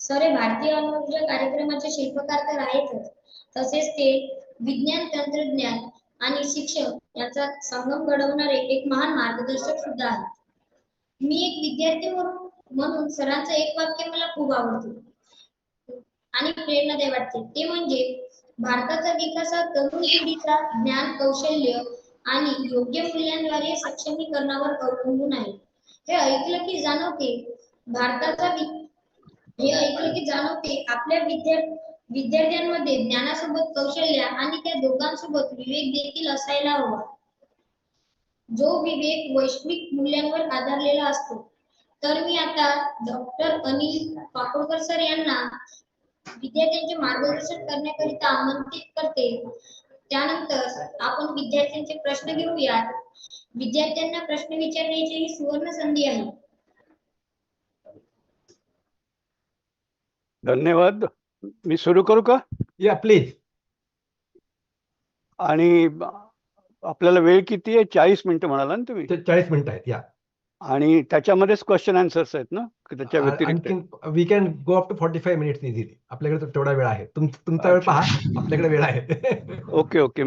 Sir हे भारतीय अण्वस्त्र कार्यक्रमाचे शिल्पकार तर आहेतच, तसेच ते विज्ञान, तंत्रज्ञान आणि शिक्षण याचा संगम घडवणारे एक महान मार्गदर्शक सुद्धा आहेत. मी एक विद्यार्थी म्हणून सरांचं एक वाक्य मला खूप आवडते आणि प्रेरणादायी वाटते, ते म्हणजे भारताचा विकास हा तरुण पिढीचा ज्ञान, कौशल्य आणि योग्य मूल्यांद्वारे सक्षमीकरणावर अवलंबून आहे. हे ऐकलं की जाणवते भारताचा हे ऐकलं की जाणवते आपल्या विद्यार्थ्यांमध्ये ज्ञानासोबत कौशल्य आणि त्या दोघांसोबत विवेक देखील असायला हवा. जो विवेक वैश्विक मूल्यांवर आधारलेला असतो. तर मी आता डॉक्टर अनिल पाकोडकर सर यांना विद्यार्थ्यांचे मार्गदर्शन करण्याकरिता आमंत्रित करते. त्यानंतर आपण विद्यार्थ्यांचे प्रश्न घेऊयात. विद्यार्थ्यांना प्रश्न विचारण्याची ही सुवर्ण संधी आहे. धन्यवाद. मी सुरू करू का? या प्लीज. आणि आपल्याला वेळ किती आहे? 40 मिनिटं म्हणाला ना तुम्ही? 40 मिनिटं आहेत. या. आणि त्याच्यामध्येच क्वेश्चन आन्सर्स आहेत ना? त्याच्या व्यतिरिक्त we can go up to 45 minutes easily. आपल्याकडे तेवढा वेळ आहे. तुमचा वेळ पहा, आपल्याकडे वेळ आहे. ओके.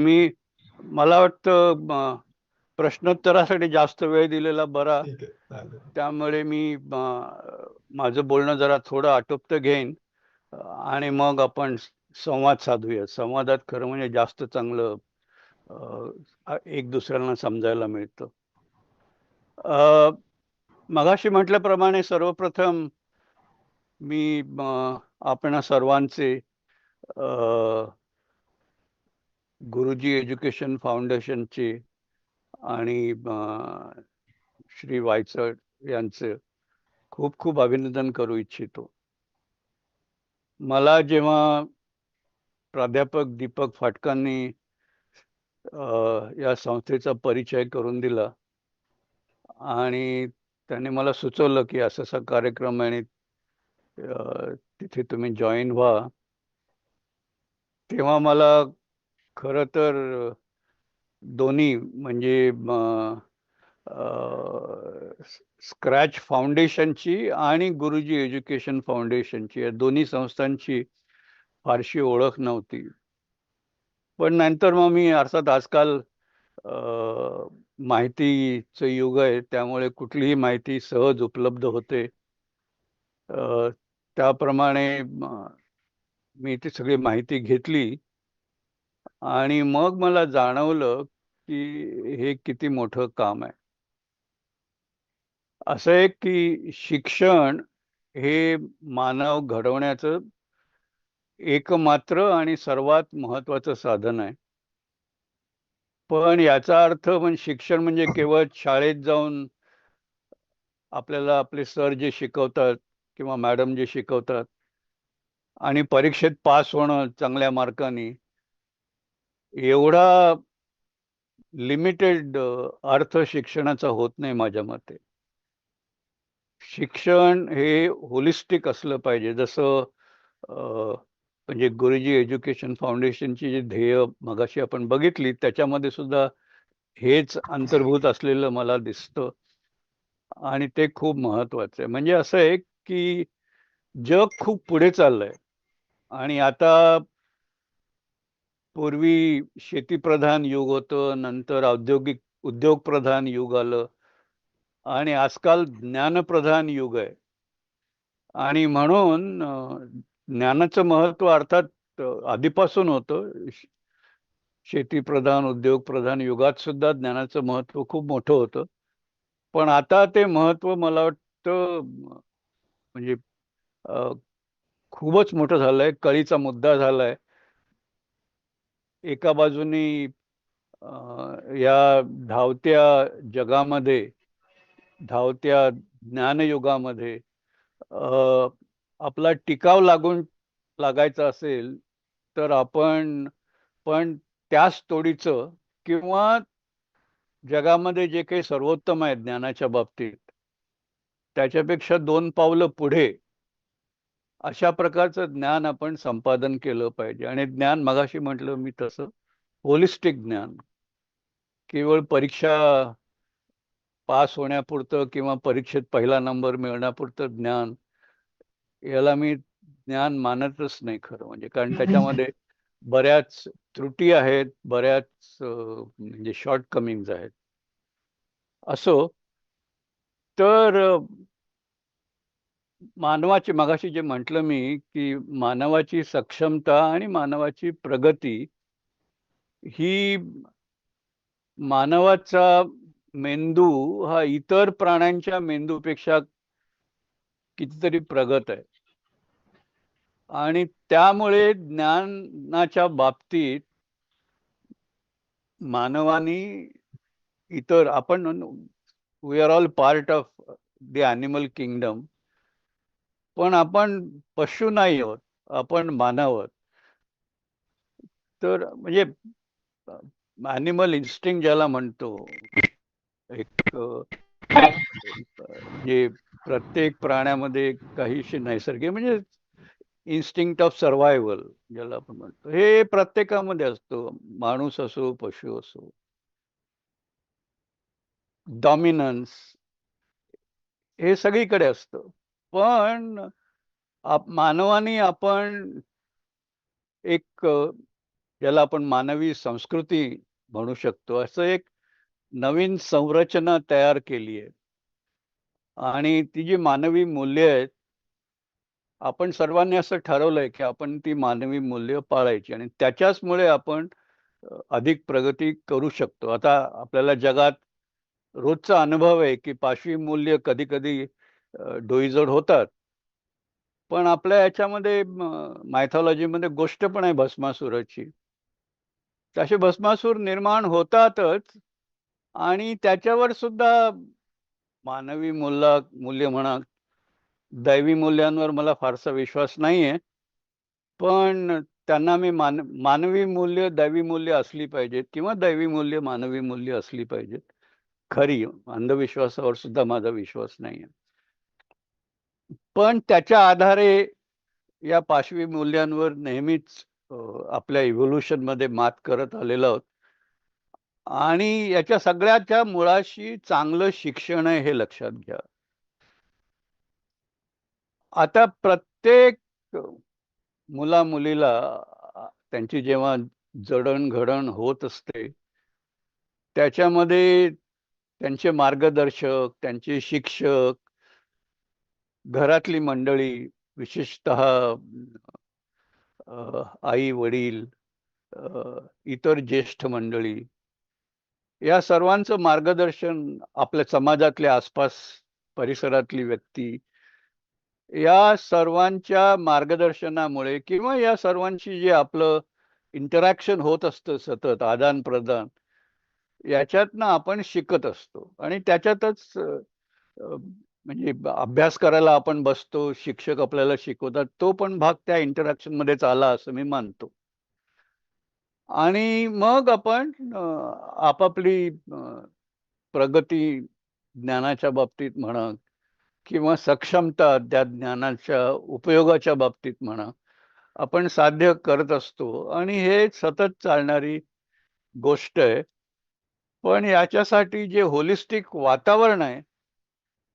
मला वाटतं प्रश्नोत्तरासाठी जास्त वेळ दिलेला बरा. त्यामुळे मी माझं बोलणं जरा थोडं आटोपतं घेईन आणि मग आपण संवाद साधूया. संवादात खरं म्हणजे जास्त चांगलं एक दुसऱ्यांना समजायला मिळतं. मगाशी म्हटल्याप्रमाणे सर्वप्रथम मी आपणा सर्वांचे गुरुजी एज्युकेशन फाउंडेशनचे आणि श्री वायचळ यांचे खूप खूप अभिनंदन करू इच्छितो. मला जेव्हा प्राध्यापक दीपक फाटकांनी या संस्थेचा परिचय करून दिला आणि त्यांनी मला सुचवलं की असा कार्यक्रम आहे आणि तिथे तुम्ही जॉईन व्हा, तेव्हा मला खरं तर दोन्ही म्हणजे स्क्रॅच फाउंडेशनची आणि गुरुजी एज्युकेशन फाउंडेशनची या दोन्ही संस्थांची फारशी ओळख नव्हती. पण नंतर मग मी अर्थात आजकाल माहितीचं युग आहे, त्यामुळे कुठलीही माहिती सहज उपलब्ध होते. त्याप्रमाणे मी ती सगळी माहिती घेतली आणि मग मला जाणवलं की हे किती मोठं काम आहे. असं आहे की शिक्षण हे मानव घडवण्याचं एकमात्र आणि सर्वात महत्वाचं साधन आहे. पण याचा अर्थ शिक्षण म्हणजे केवळ शाळेत जाऊन आपल्याला आपले सर जे शिकवतात किंवा मॅडम जे शिकवतात आणि परीक्षेत पास होणं चांगल्या मार्कांनी, एवढा लिमिटेड अर्थ शिक्षणाचा होत नाही माझ्या मते. शिक्षण हे होलिस्टिक असलं पाहिजे. जसं म्हणजे गुरुजी एज्युकेशन फाउंडेशनची जी ध्येय मगाशी आपण बघितली, त्याच्यामध्ये सुद्धा हेच अंतर्भूत असलेलं मला दिसतं आणि ते खूप महत्वाचं आहे. म्हणजे असं आहे की जग खूप पुढे चाललंय आणि आता पूर्वी शेतीप्रधान युग होतं, नंतर उद्योग प्रधान युग आलं आणि आजकाल ज्ञानप्रधान युग आहे. आणि म्हणून ज्ञानाचं महत्व अर्थात आधीपासून होतं. शेतीप्रधान उद्योग प्रधान युगात सुद्धा ज्ञानाचं महत्व खूप मोठं होतं. पण आता ते महत्व मला वाटतं म्हणजे खूपच मोठं झालंय, कळीचा मुद्दा झालाय. एका बाजूनी या धावत्या जगामध्ये, धावत्या ज्ञानयुगामध्ये आपला टिकाव लागायचा असेल तर आपण पण त्याच तोडीचं किंवा जगामध्ये जे काही सर्वोत्तम आहे ज्ञानाच्या बाबतीत त्याच्यापेक्षा 2 पावलं पुढे अशा प्रकारचं ज्ञान आपण संपादन केलं पाहिजे. आणि ज्ञान मगाशी म्हटलं मी तसं होलिस्टिक ज्ञान, केवळ परीक्षा पास होण्यापुरतं किंवा परीक्षेत पहिला नंबर मिळण्यापुरतं ज्ञान, याला मी ज्ञान मानतच नाही खरं म्हणजे, कारण त्याच्यामध्ये बऱ्याच त्रुटी आहेत, बऱ्याच म्हणजे शॉर्ट कमिंग्स आहेत. असो, तर मानवाची, मगाशी जे म्हटलं मी, की मानवाची सक्षमता आणि मानवाची प्रगती ही, मानवाचा मेंदू हा इतर प्राण्यांच्या मेंदूपेक्षा कितीतरी प्रगत आहे. आणि त्यामुळे ज्ञानाच्या बाबतीत मानवानी इतर, आपण we are all part of the animal kingdom, पण आपण पशु नाही आहोत, आपण मानव आहोत. तर म्हणजे ॲनिमल इन्स्टिंक्ट ज्याला म्हणतो, एक जे प्रत्येक प्राण्यामध्ये काहीशी नैसर्गिक, म्हणजे इन्स्टिंक्ट ऑफ सर्व्हायव्हल ज्याला आपण म्हणतो, हे प्रत्येकामध्ये असतो, माणूस असो पशु असो. डॉमिनन्स हे सगळीकडे असतं. पण मानवाने आपण एक ज्याला आपण मानवी संस्कृती म्हणू शकतो, असं एक नवीन संरचना तयार केली आहे. आणि ती जी मानवी मूल्य आहेत, आपण सर्वांनी असं ठरवलंय की आपण ती मानवी मूल्य पाळायची, आणि त्याच्याचमुळे आपण अधिक प्रगती करू शकतो. आता आपल्याला जगात रोजचा अनुभव आहे की पाशवी मूल्य कधी कधी डोईजड होतात. पण आपल्या याच्यामध्ये मायथॉलॉजीमध्ये गोष्ट पण आहे भस्मासुराची. तसे भस्मासूर निर्माण होतातच, आणि त्याच्यावर सुद्धा मानवी मूल्य म्हणा, दैवी मूल्यांवर मला फारसा विश्वास नाहीये. पण त्यांना मी मानवी मूल्य दैवी मूल्य असली पाहिजेत, किंवा दैवी मूल्य मानवी मूल्य असली पाहिजेत. खरी अंधविश्वासावर सुद्धा माझा विश्वास नाहीये. पण त्याच्या आधारे या पाशवी मूल्यांवर नेहमीच आपल्या इव्होल्युशन मध्ये मात करत आलेलो आहोत. आणि याच्या सगळ्याच्या मुळाशी चांगलं शिक्षण आहे हे लक्षात घ्या. आता प्रत्येक मुला मुलीला त्यांची जेव्हा जडणघडण होत असते, त्याच्यामध्ये त्यांचे मार्गदर्शक, त्यांचे शिक्षक, घरातली मंडळी, विशेषतः आई वडील, इतर ज्येष्ठ मंडळी, या सर्वांचं मार्गदर्शन, आपल्या समाजातल्या आसपास परिसरातली व्यक्ती, या सर्वांच्या मार्गदर्शनामुळे, किंवा या सर्वांशी जे आपलं इंटरॅक्शन होत असतं सतत, आदान प्रदान, याच्यातनं आपण शिकत असतो. आणि त्याच्यातच म्हणजे अभ्यास करायला आपण बसतो, शिक्षक आपल्याला शिकवतात, तो पण भाग त्या इंटरॅक्शन मध्येच आला असं मी मानतो. आणि मग आपण आपापली प्रगती ज्ञानाच्या बाबतीत म्हणा, किंवा सक्षमता त्या ज्ञानाच्या उपयोगाच्या बाबतीत म्हणा, आपण साध्य करत असतो. आणि हे सतत चालणारी गोष्ट आहे. पण याच्यासाठी जे होलिस्टिक वातावरण आहे,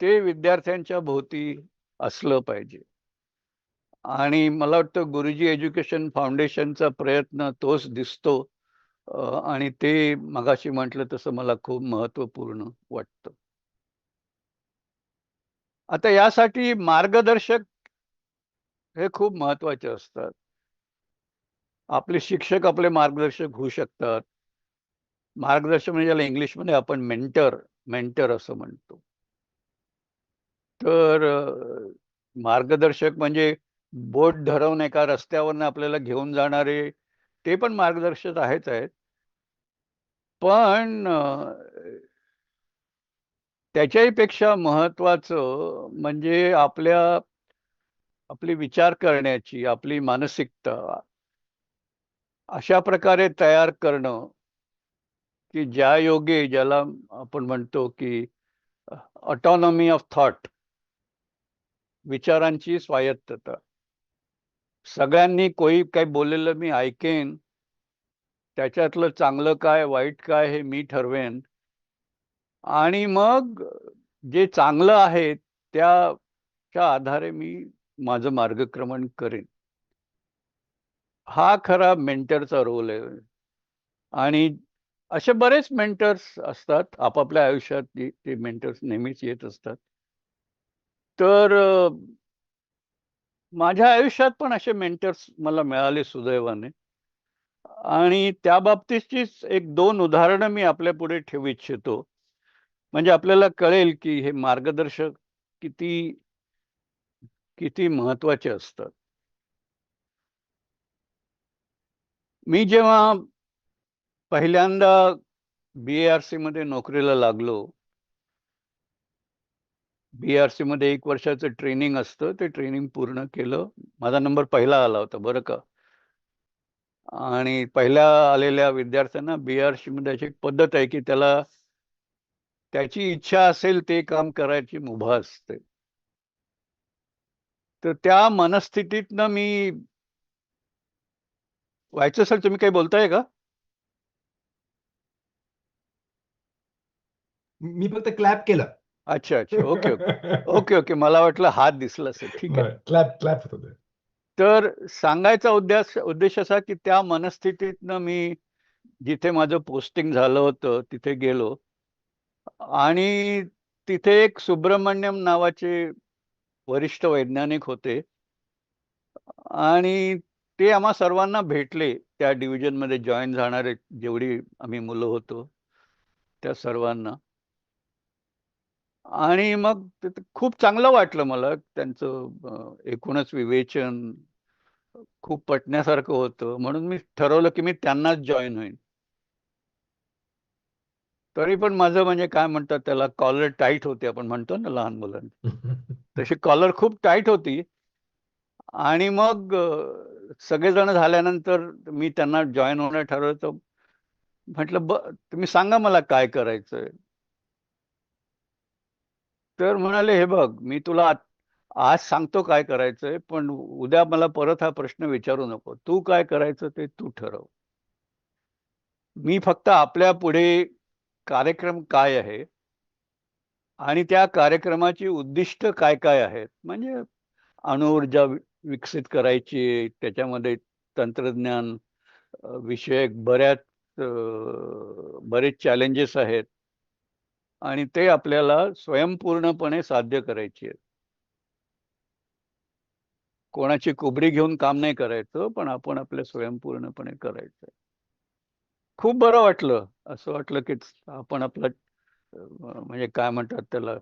ते विद्यार्थ्यांच्या भोवती असलं पाहिजे. आणि मला वाटतं गुरुजी एज्युकेशन फाउंडेशनचा प्रयत्न तोच दिसतो. आणि ते मगाशी म्हटलं तसं मला खूप महत्वपूर्ण वाटतं. आता यासाठी मार्गदर्शक हे खूप महत्वाचे असतात. आपले शिक्षक आपले मार्गदर्शक होऊ शकतात. मार्गदर्शक म्हणजे ज्याला इंग्लिशमध्ये आपण मेंटर असं म्हणतो. तर मार्गदर्शक म्हणजे बोट धरवून एका रस्त्यावरनं आपल्याला घेऊन जाणारे, ते पण मार्गदर्शक आहेत. पण त्याच्याही पेक्षा महत्वाचं म्हणजे आपली विचार करण्याची, आपली मानसिकता अशा प्रकारे तयार करणं, की ज्या योगे, ज्याला आपण म्हणतो की ऑटोनॉमी ऑफ थॉट, विचारांची स्वायत्तता. सगळ्यांनी काही बोललेलं मी ऐकेन, त्याच्यातलं चांगलं काय वाईट काय हे मी ठरवेन, आणि मग जे चांगलं आहे त्याच्या आधारे मी माझं मार्गक्रमण करेन. हा खरा मेंटरचा रोल आहे. आणि असे बरेच मेंटर्स असतात आपापल्या आयुष्यात, ते मेंटर्स नेहमीच येत असतात. तर माझ्या आयुष्यात पण असे मेंटर्स मला मिळाले सुदैवाने. आणि त्या बाबतीतचीच एक दोन उदाहरणं मी आपल्या पुढे ठेवू इच्छितो. म्हणजे आपल्याला कळेल की हे मार्गदर्शक किती किती महत्वाचे असतात. मी जेव्हा पहिल्यांदा BARC मध्ये नोकरीला लागलो, BARC मध्ये 1 वर्षाचं ट्रेनिंग असतं. ते ट्रेनिंग पूर्ण केलं. माझा नंबर पहिला आला होता बरं का. आणि पहिल्या आलेल्या विद्यार्थ्यांना BARC मध्ये अशी एक पद्धत आहे की त्याला त्याची इच्छा असेल ते काम करायची मुभा असते. तर त्या मनस्थितीतनं मी व्हायचं. सर तुम्ही काही बोलताय का? मी फक्त क्लॅप केलं. अच्छा, अच्छा. Okay, okay. Okay, okay. मला वाटलं हात दिसला असेल. ठीक आहे. क्लॅप होत होते. तर सांगायचा उद्देश असा की त्या मनस्थितीतनं मी जिथे माझं पोस्टिंग झालं होतं तिथे गेलो. आणि तिथे एक सुब्रमण्यम नावाचे वरिष्ठ वैज्ञानिक होते. आणि ते आम्हा सर्वांना भेटले. त्या डिव्हिजनमध्ये जॉइन झाणारे जेवढी आम्ही मुलं होतो, त्या सर्वांना. आणि मग ते खूप चांगलं वाटलं मला. त्यांचं एकूणच विवेचन खूप पटण्यासारखं होतं. म्हणून मी ठरवलं की मी त्यांनाच जॉइन होईन. तरी पण माझं म्हणजे काय म्हणतात त्याला, कॉलर टाईट होती आपण म्हणतो ना लहान मुलांना. तशी कॉलर खूप टाईट होती. आणि मग सगळेजण झाल्यानंतर मी त्यांना जॉइन होणं ठरवलं. तर म्हटलं तुम्ही सांगा मला काय करायचंय. तर म्हणाले, हे बघ मी तुला आज सांगतो काय करायचंय, पण उद्या मला परत हा प्रश्न विचारू नको. तू काय करायचं ते तू ठरव. मी फक्त आपल्या पुढे कार्यक्रम काय आहे आणि त्या कार्यक्रमाची उद्दिष्ट काय काय आहेत. म्हणजे अणुऊर्जा विकसित करायची, त्याच्यामध्ये तंत्रज्ञान विषयक बरेच चॅलेंजेस आहेत आणि ते आपल्याला स्वयंपूर्णपणे साध्य करायची आहेत. कोणाची कुबरी घेऊन काम नाही करायचं, पण आपण आपल्या स्वयंपूर्णपणे करायचं. खूप बरं वाटलं. असं वाटलं की आपण आपलं म्हणजे काय म्हणतात त्याला,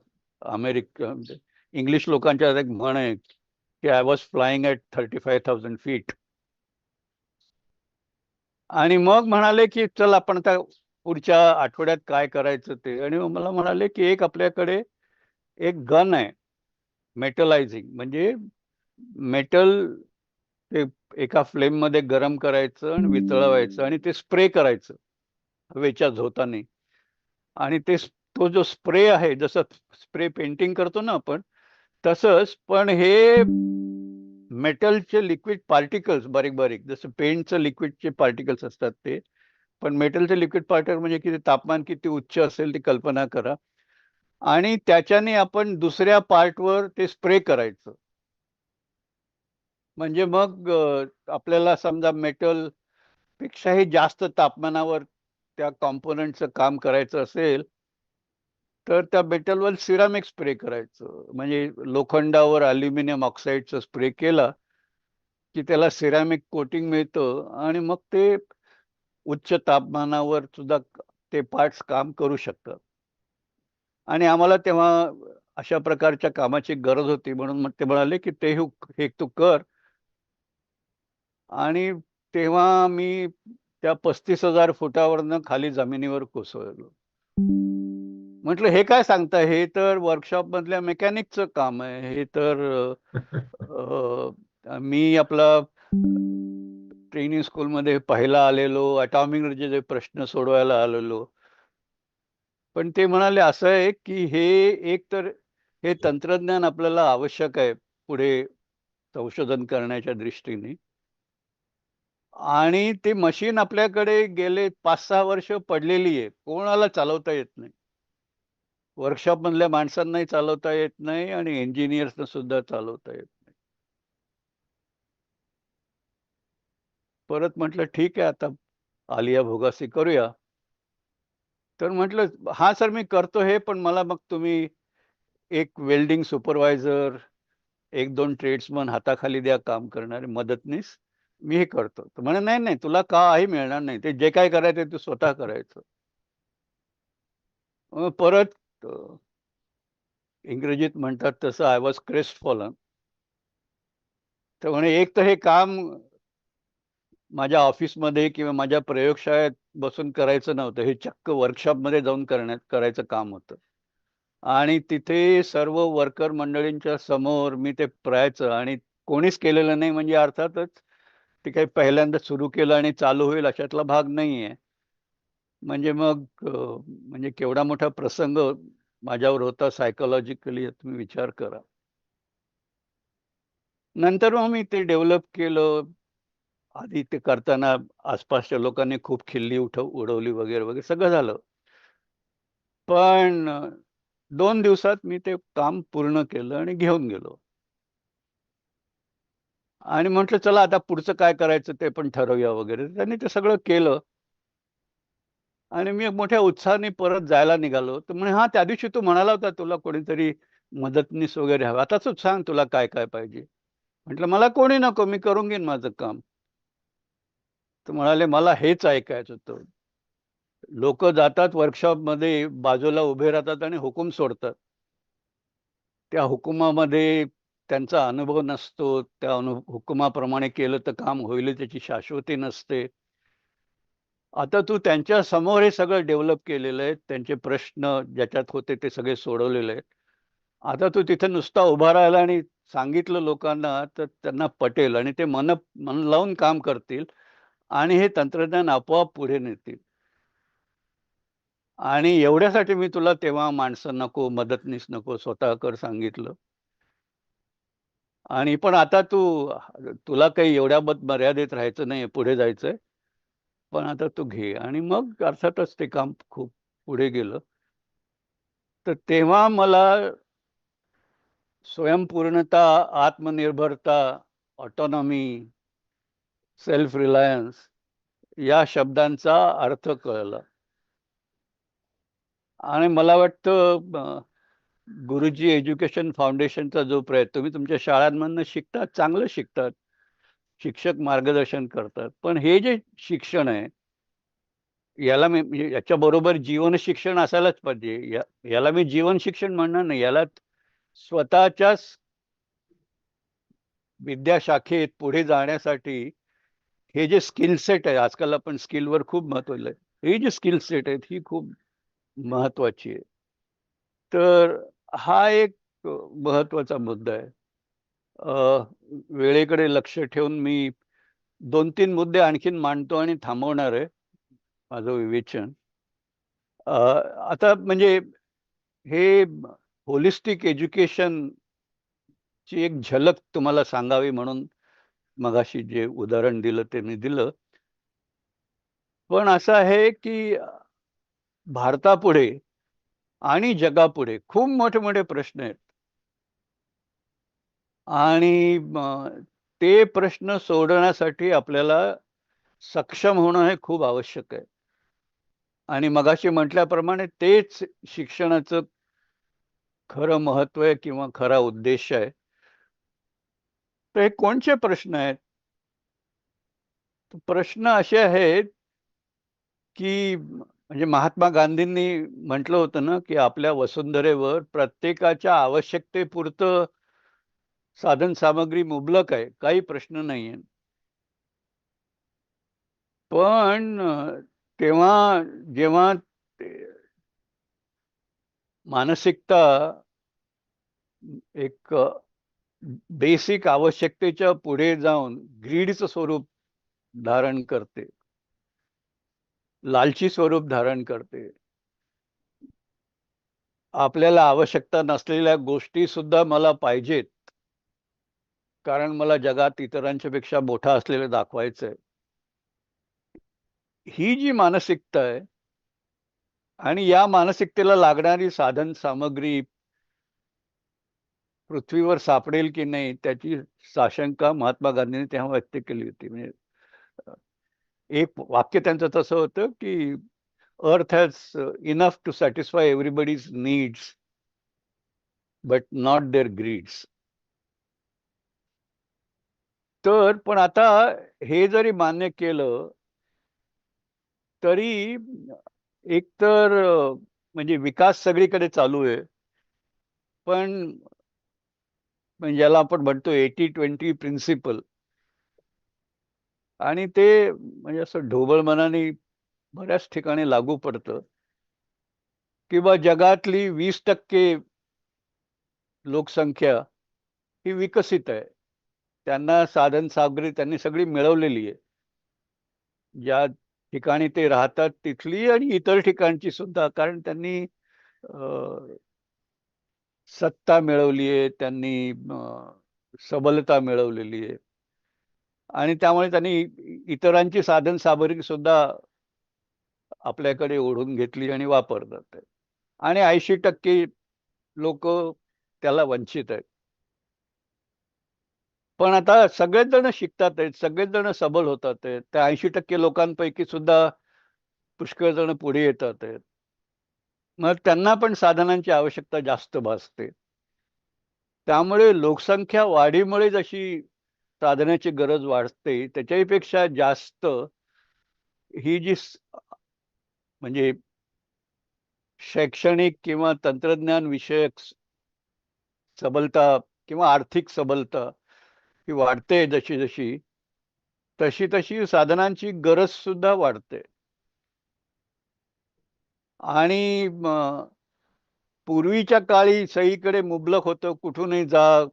इंग्लिश लोकांच्या एक म्हण आहे की I was flying at 35,000 feet. आणि मग म्हणाले की चल आपण आता पुढच्या आठवड्यात काय करायचं ते. आणि मला म्हणाले की एक आपल्याकडे एक गन आहे, मेटलायझिंग. म्हणजे मेटल ते एका फ्लेम मध्ये गरम करायचं आणि वितळवायचं आणि ते स्प्रे करायचं हवेच्या झोताने. आणि तो जो स्प्रे आहे, जसं स्प्रे पेंटिंग करतो ना आपण तसंच, पण हे मेटलचे लिक्विड पार्टिकल्स बारीक बारीक, जसं पेंटचं लिक्विडचे पार्टिकल्स असतात ते, पण मेटलचे लिक्विड पार्टिकल म्हणजे किती तापमान किती उच्च असेल ती कल्पना करा. आणि त्याच्याने आपण दुसऱ्या पार्टवर ते स्प्रे करायचं. म्हणजे मग आपल्याला समजा मेटल पेक्षाही जास्त तापमानावर त्या कॉम्पोनंटचं काम करायचं असेल तर त्या मेटलवर सिरामिक स्प्रे करायचं. म्हणजे लोखंडावर अल्युमिनियम ऑक्साईडचं स्प्रे केला की त्याला सिरामिक कोटिंग मिळतं आणि मग ते उच्च तापमानावर सुद्धा ते पार्ट्स काम करू शकतात. आणि आम्हाला तेव्हा अशा प्रकारच्या कामाची गरज होती, म्हणून मग ते म्हणाले की हे तू कर. आणि तेव्हा मी त्या 35,000 फुटावरनं खाली जमिनीवर कोसळलो. म्हटलं हे काय सांगताय, हे तर वर्कशॉप मधल्या मेकॅनिकचं काम आहे. हे तर मी आपला ट्रेनिंग स्कूलमध्ये पहिला आलेलो, अटॉमिक एनर्जीचे प्रश्न सोडवायला आलेलो. पण ते म्हणाले असं आहे की हे तंत्रज्ञान आपल्याला आवश्यक आहे पुढे संशोधन करण्याच्या दृष्टीने. आणि ते मशीन आपल्याकडे गेले 5-6 वर्ष पडलेली आहे. कोणाला चालवता येत नाही. वर्कशॉप मधल्या माणसांनाही चालवता येत नाही आणि इंजिनियर्सना सुद्धा चालवता येत नाही. परत म्हटलं ठीक आहे, आता आलिया भोगासी करूया. तर म्हटलं, "हां सर, मी करतो हे, पण मला मग तुम्ही एक वेल्डिंग सुपरवायझर, 1-2 ट्रेड्समन हाताखाली द्या काम करणारे मदतनीस. मी हे करतो." तर म्हणे, "नाही, नाही, तुला काही मिळणार नाही. ते जे काही करायचं ते तू स्वतः करायचं." परत इंग्रजीत म्हणतात तसं आय वॉज क्रेस्टफॉलन. तर म्हणे, "एक तर हे काम माझ्या ऑफिसमध्ये किंवा माझ्या प्रयोगशाळेत बसून करायचं नव्हतं. हे चक्क वर्कशॉपमध्ये जाऊन करायचं काम होतं. आणि तिथे सर्व वर्कर मंडळींच्या समोर मी ते करायचं आणि कोणीच केलेलं नाही म्हणजे अर्थातच ते काही पहिल्यांदा सुरू केलं आणि चालू होईल अशातला भाग नाहीये. म्हणजे मग म्हणजे केवढा मोठा प्रसंग माझ्यावर होता सायकॉलॉजिकली तुम्ही विचार करा. नंतर मग मी ते डेव्हलप केलं. आधी ते करताना आसपासच्या लोकांनी खूप खिल्ली उडवली वगैरे, वगैरे सगळं झालं. पण 2 दिवसात मी ते काम पूर्ण केलं आणि घेऊन गेलो. आणि म्हटलं चला आता पुढचं काय करायचं ते पण ठरवूया वगैरे. त्यांनी ते सगळं केलं आणि मी मोठ्या उत्साहाने परत जायला निघालो. तर म्हणे, "हां, त्या दिवशी तू म्हणाला होता तुला कोणीतरी मदतनीस वगैरे हवा. आता तू सांग तुला काय-काय पाहिजे?" म्हटलं, "मला कोणी नको, मी करून घेईन माझं काम." तर म्हणाले, "मला हेच ऐकायचं होतं." लोकं जातात वर्कशॉपमध्ये, बाजूला उभे राहतात आणि हुकूम सोडतात. त्या हुकुमामध्ये त्यांचा अनुभव नसतो. त्या हुकुमाप्रमाणे केलं तर काम होईलच याची शाश्वती नसते. आता तू त्यांच्या समोर हे सगळं डेव्हलप केलेलं आहे. त्यांचे प्रश्न ज्याच्यात होते ते सगळे सोडवलेले आहेत. आता तू तिथे नुसता उभा राहिला आणि सांगितलं लोकांना तर त्यांना पटेल आणि ते मन लावून काम करतील आणि हे तंत्रज्ञान आपोआप पुढे नेतील. आणि एवढ्यासाठी मी तुला तेव्हा माणसं नको, मदतनीस नको, स्वतः कर सांगितलं. आणि पण आता तुला काही एवढ्या मर्यादेत राहायचं नाहीये, पुढे जायचंय. पण आता तू घे आणि मग अर्थातच ते काम खूप पुढे गेलं. तर तेव्हा मला स्वयंपूर्णता, आत्मनिर्भरता, ऑटोनॉमी, सेल्फ रिलायन्स या शब्दांचा अर्थ कळला. आणि मला वाटतं गुरुजी एज्युकेशन फाउंडेशनचा जो प्रयत्न तुम्ही तुमच्या शाळांमधनं शिकतात, चांगलं शिकतात. शिक्षक मार्गदर्शन करतात. पण हे जे शिक्षण आहे, याला मी म्हणजे याच्याबरोबर जीवन शिक्षण असायलाच पाहिजे. याला मी जीवन शिक्षण म्हणणार नाही. याला स्वतःच्याच विद्याशाखेत पुढे जाण्यासाठी हे जे स्किल सेट आहे, आजकाल आपण स्किलवर खूप महत्त्व दिलंय. ही जी स्किल सेट आहेत, ही खूप महत्त्वाची आहे. तर हा एक महत्त्वाचा मुद्दा आहे. अ, वेळेकडे लक्ष ठेवून मी 2-3 मुद्दे आणखीन मांडतो आणि थांबवणार आहे माझं विवेचन. आता म्हणजे हे होलिस्टिक एज्युकेशनची एक झलक तुम्हाला सांगावी म्हणून मगाशी जे उदाहरण दिलं ते मी दिलं. पण असं आहे की भारतापुढे आणि जगापुढे खूप मोठे-मोठे प्रश्न आहेत. आणि ते प्रश्न सोडवण्यासाठी आपल्याला सक्षम होणं हे खूप आवश्यक आहे. आणि मगाशी म्हटल्याप्रमाणे तेच शिक्षणाचं खरं महत्त्व आहे किंवा खरा उद्देश आहे. तर हे कोणचे प्रश्न आहेत? तर प्रश्न असे आहेत, की म्हणजे महात्मा गांधींनी म्हटलं होतं ना, की आपल्या वसुंधरेवर प्रत्येकाच्या आवश्यकतेपुरतं साधन सामग्री मुबलक आहे. काही प्रश्न नाहीये. पण तेव्हा जेव्हा ते मानसिकता एक बेसिक आवश्यकतेच्या पुढे जाऊन ग्रीडचं स्वरूप धारण करते. लालची स्वरूप धारण करते. आपल्याला आवश्यकता नसलेल्या गोष्टी सुद्धा मला पाहिजेत. कारण मला जगात इतरांच्या पेक्षा मोठा असलेलं दाखवायचंय. ही जी मानसिकता आहे आणि या मानसिकतेला लागणारी साधन सामग्री पृथ्वीवर सापडेल की नाही त्याची साशंका महात्मा गांधींनी तेव्हा व्यक्त केली होती. म्हणजे एक वाक्य त्यांचं तसं होतं की earth has enough to satisfy everybody's needs but not their greeds. तर पण आता हे जरी मान्य केलं तरी एकतर म्हणजे विकास सगळीकडे चालू आहे, पण म्हणजे ज्याला आपण म्हणतो 80-20 प्रिन्सिपल, आणि ते म्हणजे असं ढोबळ मनाने बऱ्याच ठिकाणी लागू पडतं. किंवा जगातली 20% लोकसंख्या ही विकसित आहे, त्यांना साधन सामग्री त्यांनी सगळी मिळवलेली आहे. ज्या ठिकाणी ते राहतात तिथली आणि इतर ठिकाणची सुद्धा, कारण त्यांनी सत्ता मिळवली आहे, त्यांनी सबलता मिळवलेली आहे, आणि त्यामुळे त्यांनी इतरांची साधन सामग्री सुद्धा आपल्याकडे ओढून घेतली आणि वापरतात आहे. आणि 80% लोक त्याला वंचित आहेत. पण आता सगळेच जण शिकतात आहेत, सगळेच जण सबल होतात आहेत. त्या 80% लोकांपैकी सुद्धा पुष्कळ जण पुढे येतात आहेत. मग त्यांना पण साधनांची आवश्यकता जास्त भासते. त्यामुळे लोकसंख्या वाढीमुळे जशी साधनाची गरज वाढते, त्याच्यापेक्षा जास्त ही जी म्हणजे शैक्षणिक किंवा तंत्रज्ञान विषयक सबलता किंवा आर्थिक सबलता ही वाढते, जशी जशी तशी तशी साधनांची गरज सुद्धा वाढते. आणि पूर्वीच्या काळी सगळीकडे मुबलक होतं, कुठूनही जा,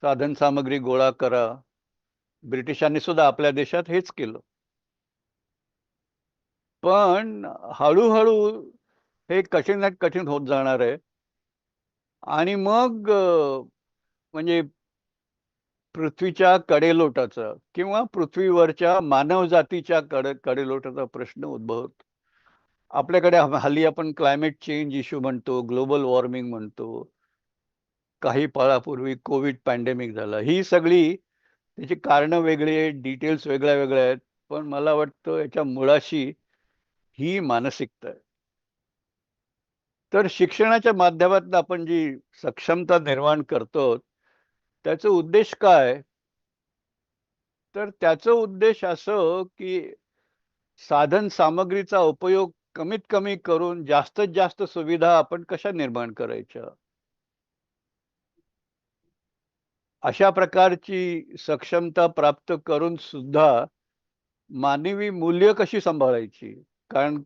साधन सामग्री गोळा करा. ब्रिटिशांनी सुद्धा आपल्या देशात हेच केलं. पण हळूहळू हे कठीणात कठीण होत जाणार आहे. आणि मग म्हणजे पृथ्वीच्या कडेलोटाचा किंवा पृथ्वीवरच्या मानव जातीच्या कडेलोटाचा प्रश्न उद्भवतो. आपल्याकडे हल्ली आपण क्लायमेट चेंज इश्यू म्हणतो, ग्लोबल वॉर्मिंग म्हणतो. काही काळापूर्वी कोविड पॅन्डेमिक झाला. ही सगळी त्याची कारणं वेगळी आहेत, डिटेल्स वेगळ्या वेगळ्या आहेत. पण मला वाटतं याच्या मुळाशी ही मानसिकता आहे. तर शिक्षणाच्या माध्यमातून आपण जी सक्षमता निर्माण करतो, त्याचा उद्देश काय? तर त्याचा उद्देश असं की साधन सामग्रीचा उपयोग कमीत कमी करून जास्तीत जास्त सुविधा आपण कशा निर्माण करायच्या, अशा प्रकारची सक्षमता प्राप्त करून सुद्धा मानवी मूल्य कशी सांभाळायची. कारण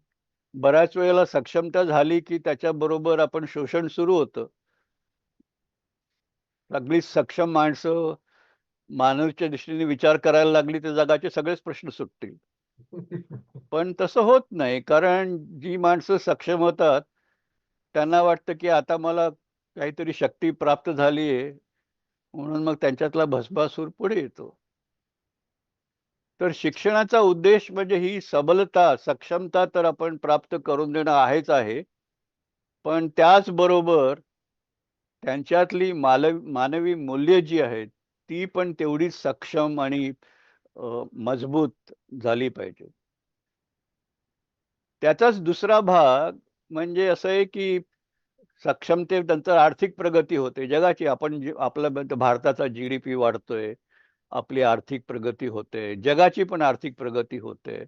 बऱ्याच वेळेला सक्षमता झाली की त्याच्याबरोबर आपण शोषण सुरू होतं. सगळी सक्षम माणसं मानवाच्या दृष्टीने विचार करायला लागली तर जगाचे सगळेच प्रश्न सुटतील. पण तसं होत नाही, कारण जी माणसं सक्षम होतात त्यांना वाटतं की आता मला काहीतरी शक्ती प्राप्त झाली आहे, म्हणून मग त्यांच्यातला भस्मासूर पुढे येतो. तर शिक्षणाचा उद्देश म्हणजे ही सबलता, सक्षमता तर आपण प्राप्त करून देणं आहेच आहे, पण त्याचबरोबर त्यांच्यातली मानवी मूल्य जी आहेत ती पण तेवढी सक्षम आणि मजबूत झाली पाहिजे. त्याचाच दुसरा भाग म्हणजे असं आहे की सक्षमतेनंतर आर्थिक प्रगती होते जगाची. आपण आपला भारताचा GDP वाढतोय, आपली आर्थिक प्रगती होते, जगाची पण आर्थिक प्रगती होते.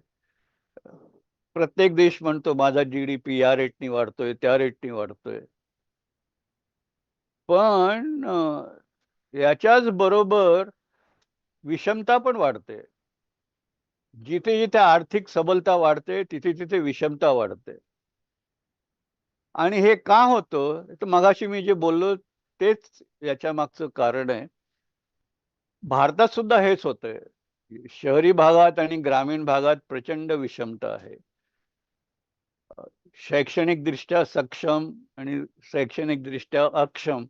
प्रत्येक देश म्हणतो माझा GDP या रेटनी वाढतोय, त्या रेटनी वाढतोय. पण याच्याच बरोबर विषमता पण वाढते. जिथे जिथे आर्थिक सबलता वाढते तिथे तिथे विषमता वाढते. आणि हे का होतं, तर मगाशी मी जे बोललो तेच याच्या मागचं कारण आहे. भारतात सुद्धा हेच होतंय. शहरी भागात आणि ग्रामीण भागात प्रचंड विषमता आहे. शैक्षणिक दृष्ट्या सक्षम आणि शैक्षणिक दृष्ट्या अक्षम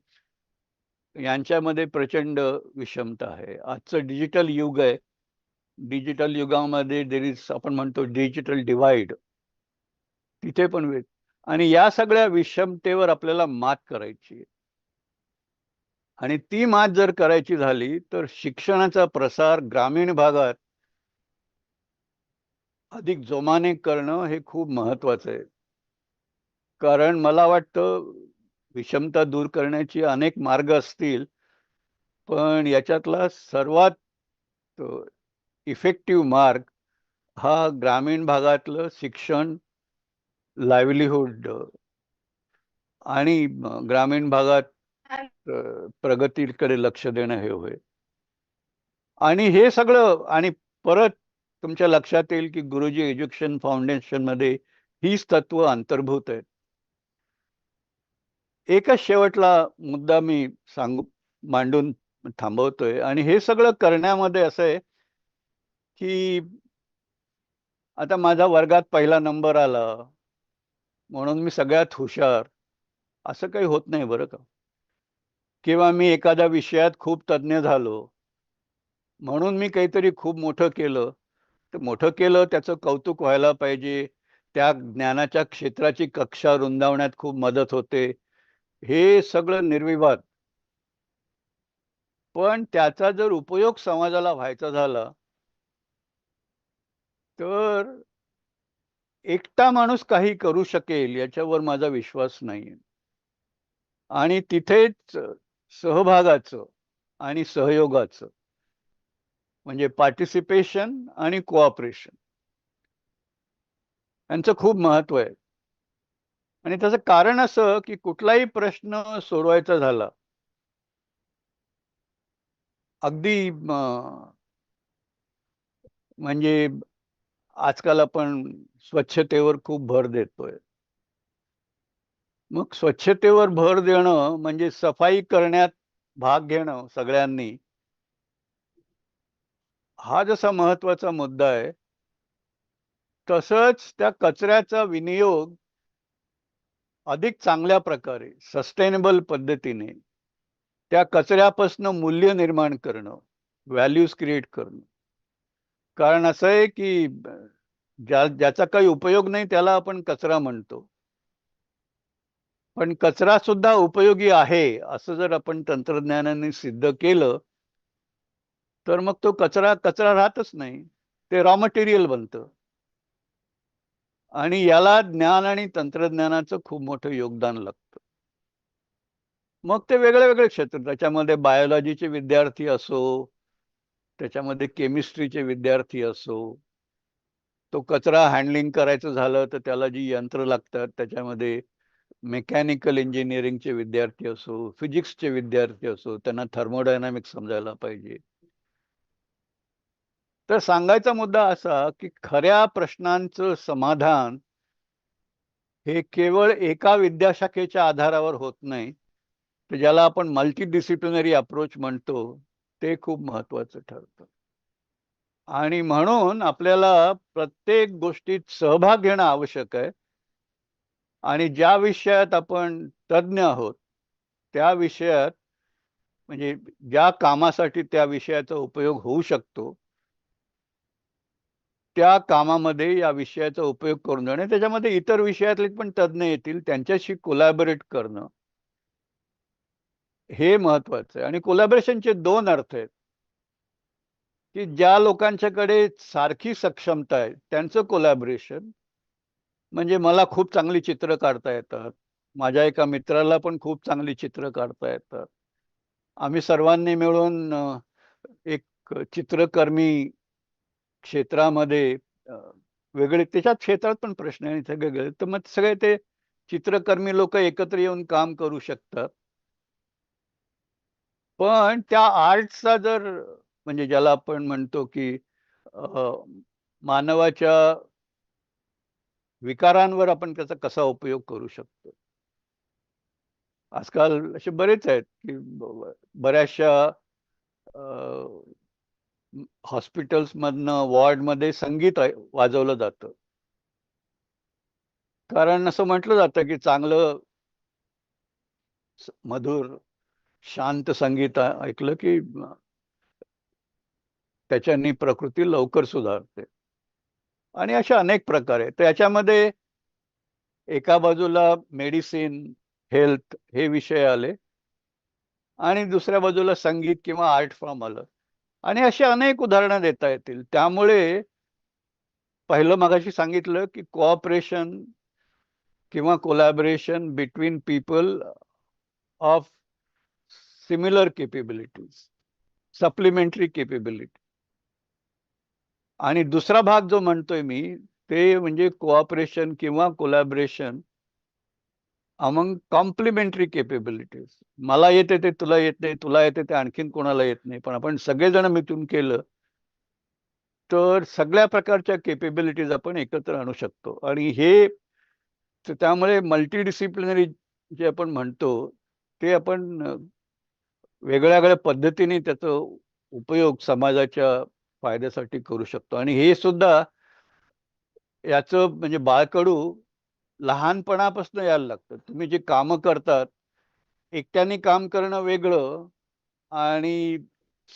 यांच्यामध्ये प्रचंड विषमता आहे. आजचं डिजिटल युग आहे. डिजिटल युगामध्ये आपण म्हणतो डिजिटल डिवाइड, तिथे पण आणि या सगळ्या विषमतेवर आपल्याला मात करायची आहे. आणि ती मात जर करायची झाली तर शिक्षणाचा प्रसार ग्रामीण भागात अधिक जोमाने करणं हे खूप महत्वाचं आहे. कारण मला वाटतं विषमता दूर करण्याची अनेक मार्ग असतील, पण याच्यातला सर्वात इफेक्टिव्ह मार्ग हा ग्रामीण भागातलं शिक्षण, लाईव्हलीहूड आणि ग्रामीण भागात प्रगतीकडे लक्ष देणं हे होय. आणि हे सगळं आणि परत तुमच्या लक्षात येईल की गुरुजी एज्युकेशन फाउंडेशन मध्ये हीच तत्व अंतर्भूत आहेत. एकच शेवटला मुद्दा मी मांडून थांबवतोय, आणि हे सगळं करण्यामध्ये असं आहे की आता माझा वर्गात पहिला नंबर आला म्हणून मी सगळ्यात हुशार असं काही होत नाही बरं का. किंवा मी एखाद्या विषयात खूप तज्ञ झालो म्हणून मी काहीतरी खूप मोठं केलं, तर मोठं केलं त्याचं कौतुक व्हायला पाहिजे, त्या ज्ञानाच्या क्षेत्राची कक्षा रुंदावण्यात खूप मदत होते, हे सगळं निर्विवाद. पण त्याचा जर उपयोग समाजाला व्हायचा झाला तर एकटा माणूस काही करू शकेल याच्यावर माझा विश्वास नाही. आणि तिथेच सहभागाचं आणि सहयोगाचं म्हणजे पार्टिसिपेशन आणि कोऑपरेशन यांचं खूप महत्व आहे. आणि त्याचं कारण असं की कुठलाही प्रश्न सोडवायचा झाला, अगदी म्हणजे आजकाल आपण स्वच्छतेवर खूप भर देतोय. मग स्वच्छतेवर भर देणं म्हणजे सफाई करण्यात भाग घेणं सगळ्यांनी, हा जसा महत्वाचा मुद्दा आहे, तसंच त्या कचऱ्याचा विनियोग अधिक चांगल्या प्रकारे सस्टेनेबल पद्धतीने त्या कचऱ्यापासून मूल्य निर्माण करणं, व्हॅल्यूज क्रिएट करणं. कारण असं आहे की ज्याचा काही उपयोग नाही त्याला आपण कचरा म्हणतो, पण कचरा सुद्धा उपयोगी आहे असं जर आपण तंत्रज्ञानाने सिद्ध केलं तर मग तो कचरा कचरा राहतच नाही, ते रॉ मटेरियल बनतं. आणि याला ज्ञान आणि तंत्रज्ञानाचं खूप मोठं योगदान लागतं. मग ते वेगळे वेगळे क्षेत्र, त्याच्यामध्ये बायोलॉजीचे विद्यार्थी असो, त्याच्यामध्ये केमिस्ट्रीचे विद्यार्थी असो, तो कचरा हँडलिंग करायचं झालं तर त्याला जी यंत्र लागतात त्याच्यामध्ये मेकॅनिकल इंजिनिअरिंगचे विद्यार्थी असो, फिजिक्सचे विद्यार्थी असो, त्यांना थर्मोडायनामिक्स समजायला पाहिजे. तर सांगायचा मुद्दा असा की खऱ्या प्रश्नांचं समाधान हे केवळ एका विद्याशाखेच्या आधारावर होत नाही, तर ज्याला आपण मल्टी डिसिप्लिनरी अप्रोच म्हणतो, ते खूप महत्वाचं ठरतं. आणि म्हणून आपल्याला प्रत्येक गोष्टीत सहभाग घेणं आवश्यक आहे. आणि ज्या विषयात आपण तज्ञ आहोत त्या विषयात, म्हणजे ज्या कामासाठी त्या विषयाचा उपयोग होऊ शकतो त्या कामामध्ये या विषयाचा उपयोग करून घेणे, त्याच्यामध्ये इतर विषयातले पण तज्ञ येतील, त्यांच्याशी कोलॅबोरेट करणं हे महत्वाचं आहे. आणि कोलॅबोरेशनचे दोन अर्थ आहेत की ज्या लोकांच्याकडे सारखी सक्षमता आहे त्यांचं कोलॅबोरेशन, म्हणजे मला खूप चांगली चित्र काढता येतात, माझ्या एका मित्राला पण खूप चांगली चित्र काढता येतात, आम्ही सर्वांनी मिळून एक चित्रकर्मी क्षेत्रामध्ये वेगळे, त्याच्यात क्षेत्रात पण प्रश्न आहे सगळे, तर मग सगळे ते चित्रकर्मी लोक एकत्र येऊन काम करू शकतात. पण त्या आर्टचा जर, म्हणजे ज्याला आपण म्हणतो की मानवाच्या विकारांवर आपण त्याचा कसा उपयोग करू शकतो. आजकाल असे बरेच आहेत की बऱ्याचशा हॉस्पिटल्स मधनं वॉर्डमध्ये संगीत वाजवलं जातं, कारण असं म्हटलं जातं की चांगलं मधुर शांत संगीत ऐकलं की त्याच्यानी प्रकृती लवकर सुधारते. आणि अशा अनेक प्रकार आहेत. तर याच्यामध्ये एका बाजूला मेडिसिन, हेल्थ हे विषय आले, आणि दुसऱ्या बाजूला संगीत किंवा आर्ट फॉर्म आलं, आणि अशी अनेक उदाहरणं देता येतील. त्यामुळे पहिलं मगाशी सांगितलं की कोऑपरेशन किंवा collaboration between people of similar capabilities, supplementary capability. आणि दुसरा भाग जो म्हणतोय मी ते म्हणजे कोऑपरेशन किंवा कोलॅबोरेशन अमंग कॉम्प्लिमेंटरी केपेबिलिटीज. मला येते ते तुला येत नाही, तुला येते ते आणखीन कोणाला येत नाही, पण आपण सगळेजण मिळून केलं तर सगळ्या प्रकारच्या केपेबिलिटीज आपण एकत्र आणू शकतो. आणि हे त्यामुळे मल्टीडिसिप्लिनरी जे आपण म्हणतो ते आपण वेगळ्या वेगळ्या पद्धतीने त्याचा उपयोग समाजाच्या फायद्यासाठी करू शकतो. आणि हे सुद्धा याचं म्हणजे बाळकडू लहानपणापासून यायला लागतं. तुम्ही जे कामं करतात, एकट्याने काम करणं वेगळं आणि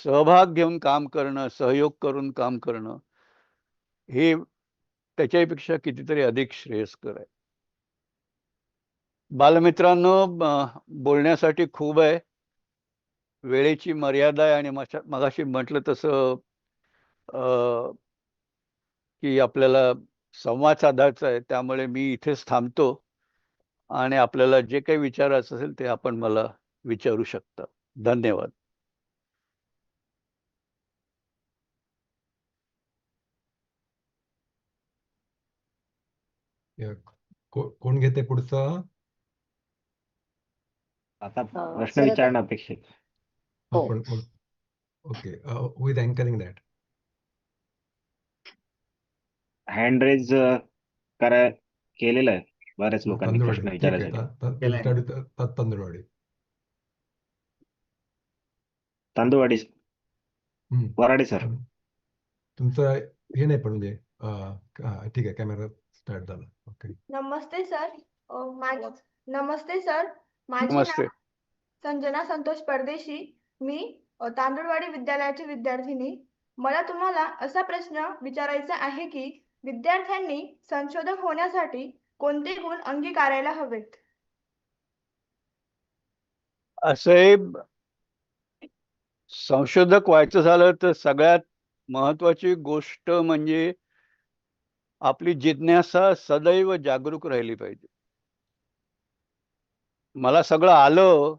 सहभाग घेऊन काम करणं, सहयोग करून काम करणं, हे त्याच्यापेक्षा कितीतरी अधिक श्रेयस्कर आहे. बालमित्रांनो, बोलण्यासाठी खूप आहे, वेळेची मर्यादा आहे, आणि मगाशी म्हटलं तसं की आपल्याला संवाद साधायचा आहे. त्यामुळे मी इथेच थांबतो, आणि आपल्याला जे काही विचारायचं असेल ते आपण मला विचारू शकता. धन्यवाद. कोण घेते पुढचं? आता प्रश्न विचारणं अपेक्षित. Okay, who is anchoring that? Hand raise केलेलं आहे बऱ्याच लोकांनी प्रश्न विचारायसाठी. तांदूळवाडी. तांदूळवाडी वराडे सर. तुमचं हे नाही, पण म्हणजे ठीक आहे, कॅमेरा स्टार्ट झाला. ओके. नमस्ते सर. नमस्ते सर, माझे नमस्ते. नाव संजना संतोष परदेशी. मी तांदूळवाडी विद्यालयाची विद्यार्थिनी. मला तुम्हाला असा प्रश्न विचारायचा आहे की विद्यार्थ्यांनी संशोधक होण्यासाठी कोणते गुण अंगीकारायला हवेत? असे संशोधक व्हायचं झालं तर सगळ्यात महत्वाची गोष्ट म्हणजे आपली जिज्ञासा सदैव जागरूक राहिली पाहिजे. मला सगळं आलं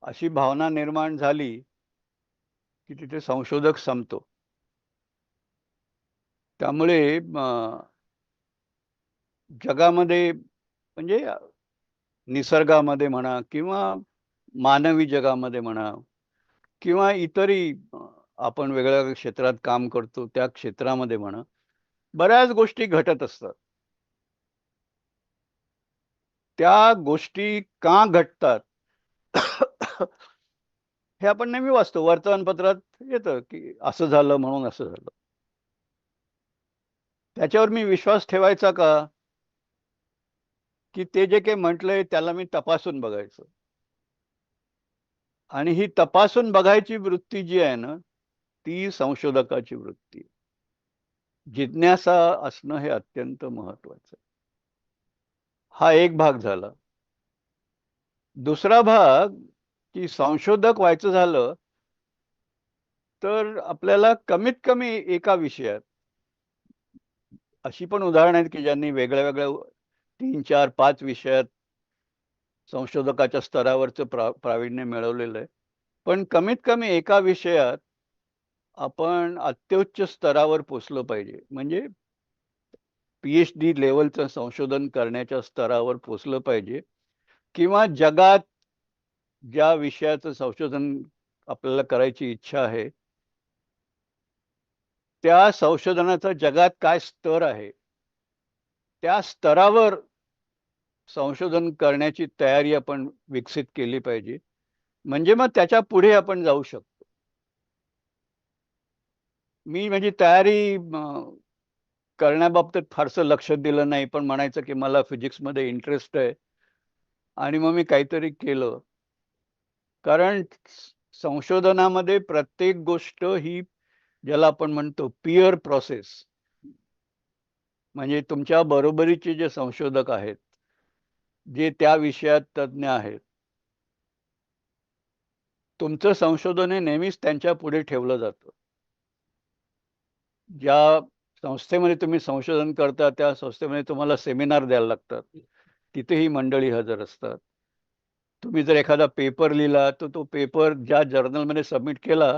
अशी भावना निर्माण झाली की तिथे संशोधक संपतो. त्यामुळे जगामध्ये म्हणजे निसर्गामध्ये म्हणा किंवा मानवी जगामध्ये म्हणा किंवा इतरही आपण वेगळ्या क्षेत्रात काम करतो त्या क्षेत्रामध्ये म्हणा, बऱ्याच गोष्टी घटत असतात. त्या गोष्टी का घडतात हे आपण नेहमी वाचतो, वर्तमानपत्रात येतं की असं झालं म्हणून असं झालं. त्याच्यावर मी विश्वास ठेवायचा का, की ते जे काही म्हटलंय त्याला मी तपासून बघायचं? आणि ही तपासून बघायची वृत्ती जी आहे ना, ती संशोधकाची वृत्ती आहे. जिज्ञासा असणं हे अत्यंत महत्वाचं. हा एक भाग झाला. दुसरा भाग की संशोधक व्हायचं झालं तर आपल्याला कमीत कमी एका विषयात, अशी पण उदाहरणं आहेत की ज्यांनी वेगळ्या वेगळ्या 3, 4, 5 विषयात संशोधकाच्या स्तरावरचं प्रावीण्य मिळवलेलं आहे. पण कमीत कमी एका विषयात आपण अत्युच्च स्तरावर पोचलो पाहिजे. म्हणजे PhD लेवलचं संशोधन करण्याच्या स्तरावर पोचलं पाहिजे, किंवा जगात ज्या विषयाचं संशोधन आपल्याला करायची इच्छा आहे त्या संशोधनाचा जगात काय स्तर आहे त्या स्तरावर संशोधन करण्याची तयारी आपण विकसित केली पाहिजे. म्हणजे मग त्याच्या पुढे आपण जाऊ शकतो. मी म्हणजे तयारी करण्याबाबतीत फारसं लक्ष दिलं नाही, पण म्हणायचं की मला फिजिक्समध्ये इंटरेस्ट आहे आणि मग मी काहीतरी केलं. कारण संशोधनामध्ये प्रत्येक गोष्ट ही ज्याला आपण म्हणतो पियर प्रोसेस, म्हणजे तुमच्या बरोबरीचे जे संशोधक आहेत, जे त्या विषयात तज्ञ आहेत, तुमचं संशोधन हे नेहमीच त्यांच्या पुढे ठेवलं जातं. ज्या संस्थेमध्ये तुम्ही संशोधन करता त्या संस्थेमध्ये तुम्हाला सेमिनार द्यायला लागतात, तिथेही मंडळी हजर असतात. तुम्ही जर एखादा पेपर लिहिला तर तो पेपर ज्या जर्नलमध्ये सबमिट केला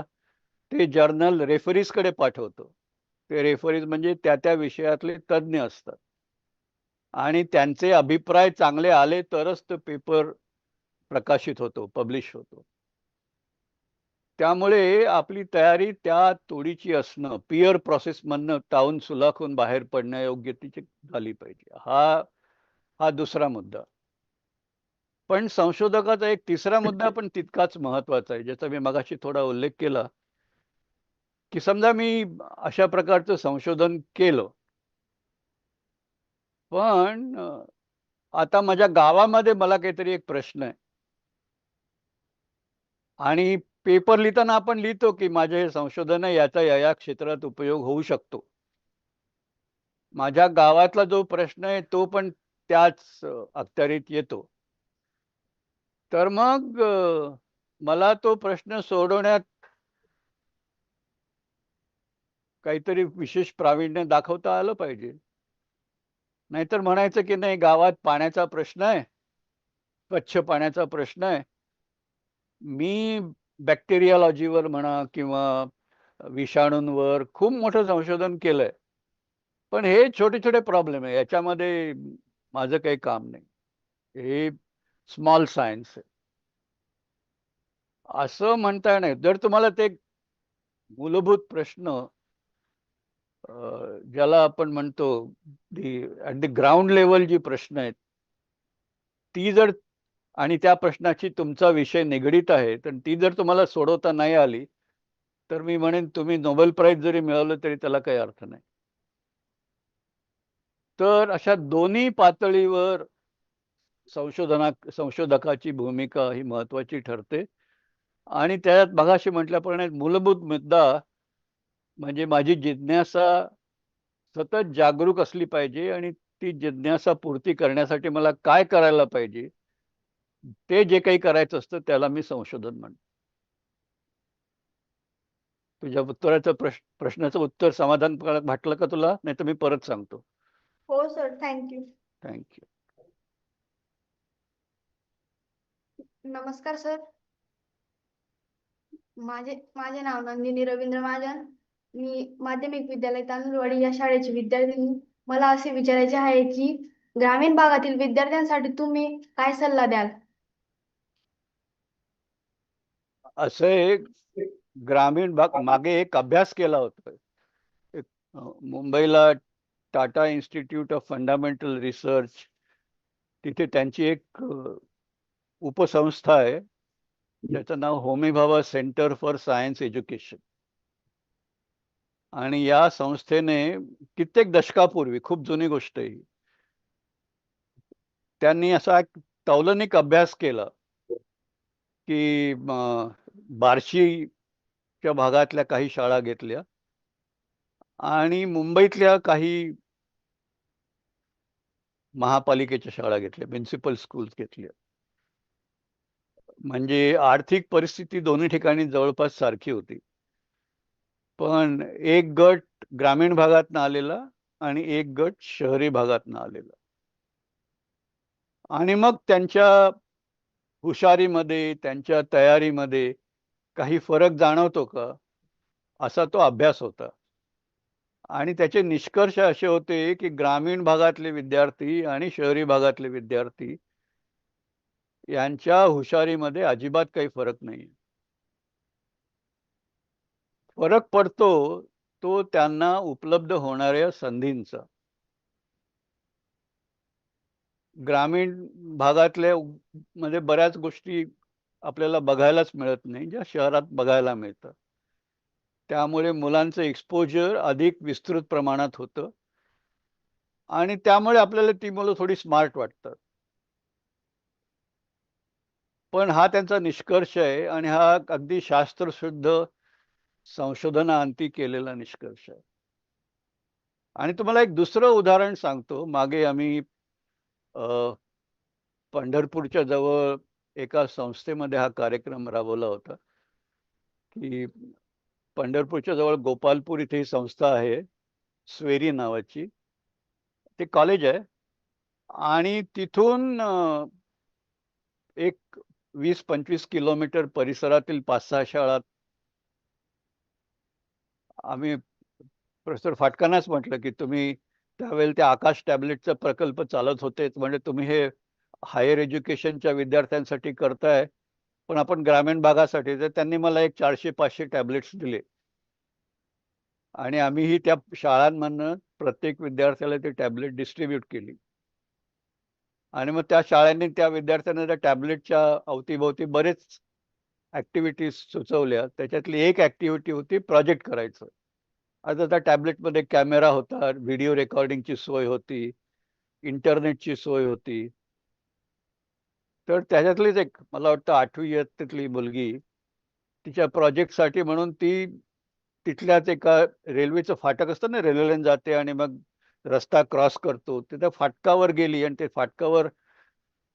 ते जर्नल रेफरीजकडे पाठवतो. ते रेफरीज म्हणजे त्या त्या विषयातले तज्ज्ञ असतात आणि त्यांचे अभिप्राय चांगले आले तरच तो पेपर प्रकाशित होतो, पब्लिश होतो. त्यामुळे आपली तयारी त्या तोडीची असणं, पियर प्रोसेसमधनं तावून सुलाखून बाहेर पडण्यायोग्यतेची झाली पाहिजे. हा दुसरा मुद्दा. पण संशोधकाचा एक तिसरा मुद्दा पण तितकाच महत्वाचा आहे, ज्याचा मी मगाशी थोडा उल्लेख केला, की समजा मी अशा प्रकारचं संशोधन केलं, पण आता माझ्या गावामध्ये मला काहीतरी एक प्रश्न आहे आणि पेपर लिहिताना आपण लिहितो की माझे हे संशोधन आहे, याचा या क्षेत्रात उपयोग होऊ शकतो. माझ्या गावातला जो प्रश्न आहे तो पण त्याच अखत्यारीत येतो. तर मग मला तो प्रश्न सोडवण्यात काहीतरी विशेष प्रावीण्य दाखवता आलं पाहिजे. नाहीतर म्हणायचं की नाही, गावात पाण्याचा प्रश्न आहे, स्वच्छ पाण्याचा प्रश्न आहे, मी बॅक्टेरियोलॉजीवर म्हणा किंवा विषाणूंवर खूप मोठं संशोधन केलंय, पण हे छोटे छोटे प्रॉब्लेम आहे, याच्यामध्ये माझं काही काम नाही, हे स्मॉल सायन्स आहे असं म्हणता नाही. जर तुम्हाला ते मूलभूत प्रश्न ज्याला आपण म्हणतो ॲट द ग्राउंड लेवल जी प्रश्न आहेत ती जर, आणि त्या प्रश्नाची तुमचा विषय निगडीत आहे, तर ती जर तुम्हाला सोडवता नाही आली तर मी म्हणेन तुम्ही नोबेल प्राइज जरी मिळवलं तरी त्याला काही अर्थ नाही. तर अशा दोन्ही पातळीवर संशोधकाची भूमिका ही महत्वाची ठरते. आणि त्यात मगाशी म्हटल्याप्रमाणे मूलभूत मुद्दा म्हणजे माझी जिज्ञासा सतत जागरूक असली पाहिजे आणि ती जिज्ञासा पूर्ती करण्यासाठी मला काय करायला पाहिजे, ते जे काही करायचं असतं त्याला मी संशोधन म्हणतो. तुझ्या उत्तराचं प्रश्नाचं उत्तर समाधानकारक वाटलं का तुला? नाही तर मी परत सांगतो. हो सर, थँक्यू. थँक्यू. नमस्कार सर. माझे नाव नंदिनी रवींद्र महाजन. मी माध्यमिक विद्यालय तांदुळवाडी या शाळेची विद्यार्थिनी. मला असे विचारायचे आहे की ग्रामीण भागातील विद्यार्थ्यांसाठी तुम्ही काय सल्ला द्याल? असे ग्रामीण भाग मागे एक अभ्यास केला होता. मुंबईला Tata institute of fundamental research, तिथे त्यांची एक उपसंस्था आहे ज्याचं नाव Homi Bhabha centre for science education. आणि या संस्थेने कित्येक दशकापूर्वी, खूप जुनी गोष्ट आहे, त्यांनी असा एक तौलनिक अभ्यास केला की बार्शीच्या भागातल्या काही शाळा घेतल्या आणि मुंबईतल्या काही महापालिकेच्या शाळा घेतल्या, म्युनिसिपल स्कूल्स घेतल्या. म्हणजे आर्थिक परिस्थिती दोन्ही ठिकाणी जवळपास सारखी होती, पण एक गट ग्रामीण भागातनं आलेला आणि एक गट शहरी भागातनं आलेला. आणि मग त्यांच्या हुशारीमध्ये, त्यांच्या तयारीमध्ये काही फरक जाणवतो का, असा तो अभ्यास होता. आणि त्याचे निष्कर्ष असे होते की ग्रामीण भागातले विद्यार्थी आणि शहरी भागातले विद्यार्थी यांच्या हुशारीमध्ये अजिबात काही फरक नाही. फरक पडतो तो त्यांना उपलब्ध होणाऱ्या संधींचा. ग्रामीण भागातल्या मध्ये बऱ्याच गोष्टी आपल्याला बघायलाच मिळत नाही, ज्या शहरात बघायला मिळतात. त्यामुळे मुलांचं एक्सपोजर अधिक विस्तृत प्रमाणात होतं आणि त्यामुळे आपल्याला ती मुलं थोडी स्मार्ट वाटतात. पण हा त्यांचा निष्कर्ष आहे आणि हा अगदी शास्त्रशुद्ध संशोधनाअंती केलेला निष्कर्ष आहे. आणि तुम्हाला एक दुसरं उदाहरण सांगतो. मागे आम्ही पंढरपूरच्या जवळ एका संस्थेमध्ये हा कार्यक्रम राबवला होता. की पंढरपूरच्या जवळ गोपालपूर इथे ही संस्था आहे, स्वेरी नावाची. ते कॉलेज आहे आणि तिथून एक 20-25 किलोमीटर परिसरातील 5-6 शाळा आम्ही प्रोफेसर फाटकांनाच म्हटलं की तुम्ही त्यावेळेला ते आकाश टॅबलेटचा प्रकल्प चालत होते, म्हणजे तुम्ही हे हायर एज्युकेशनच्या विद्यार्थ्यांसाठी करताय, पण आपण ग्रामीण भागासाठी. तर त्यांनी मला एक 400-500 टॅबलेट्स दिले आणि आम्हीही त्या शाळांमधनं प्रत्येक विद्यार्थ्याला ते टॅबलेट डिस्ट्रीब्यूट केली. आणि मग त्या शाळांनी त्या विद्यार्थ्यांना त्या टॅबलेटच्या अवतीभोवती बरेच ऍक्टिव्हिटीज सुचवल्या. त्याच्यातली एक ऍक्टिव्हिटी होती प्रोजेक्ट करायचं. आता त्या टॅबलेटमध्ये कॅमेरा होता, व्हिडिओ रेकॉर्डिंगची सोय होती, इंटरनेटची सोय होती. तर त्याच्यातलीच एक मला वाटतं 8वी इयत्तेतली मुलगी तिच्या प्रोजेक्टसाठी म्हणून ती तिथल्याच एका रेल्वेचं फाटक असतं ना, रेल्वे लाईन जाते आणि मग रस्ता क्रॉस करतो, तिथं फाटकावर गेली आणि ते फाटकावर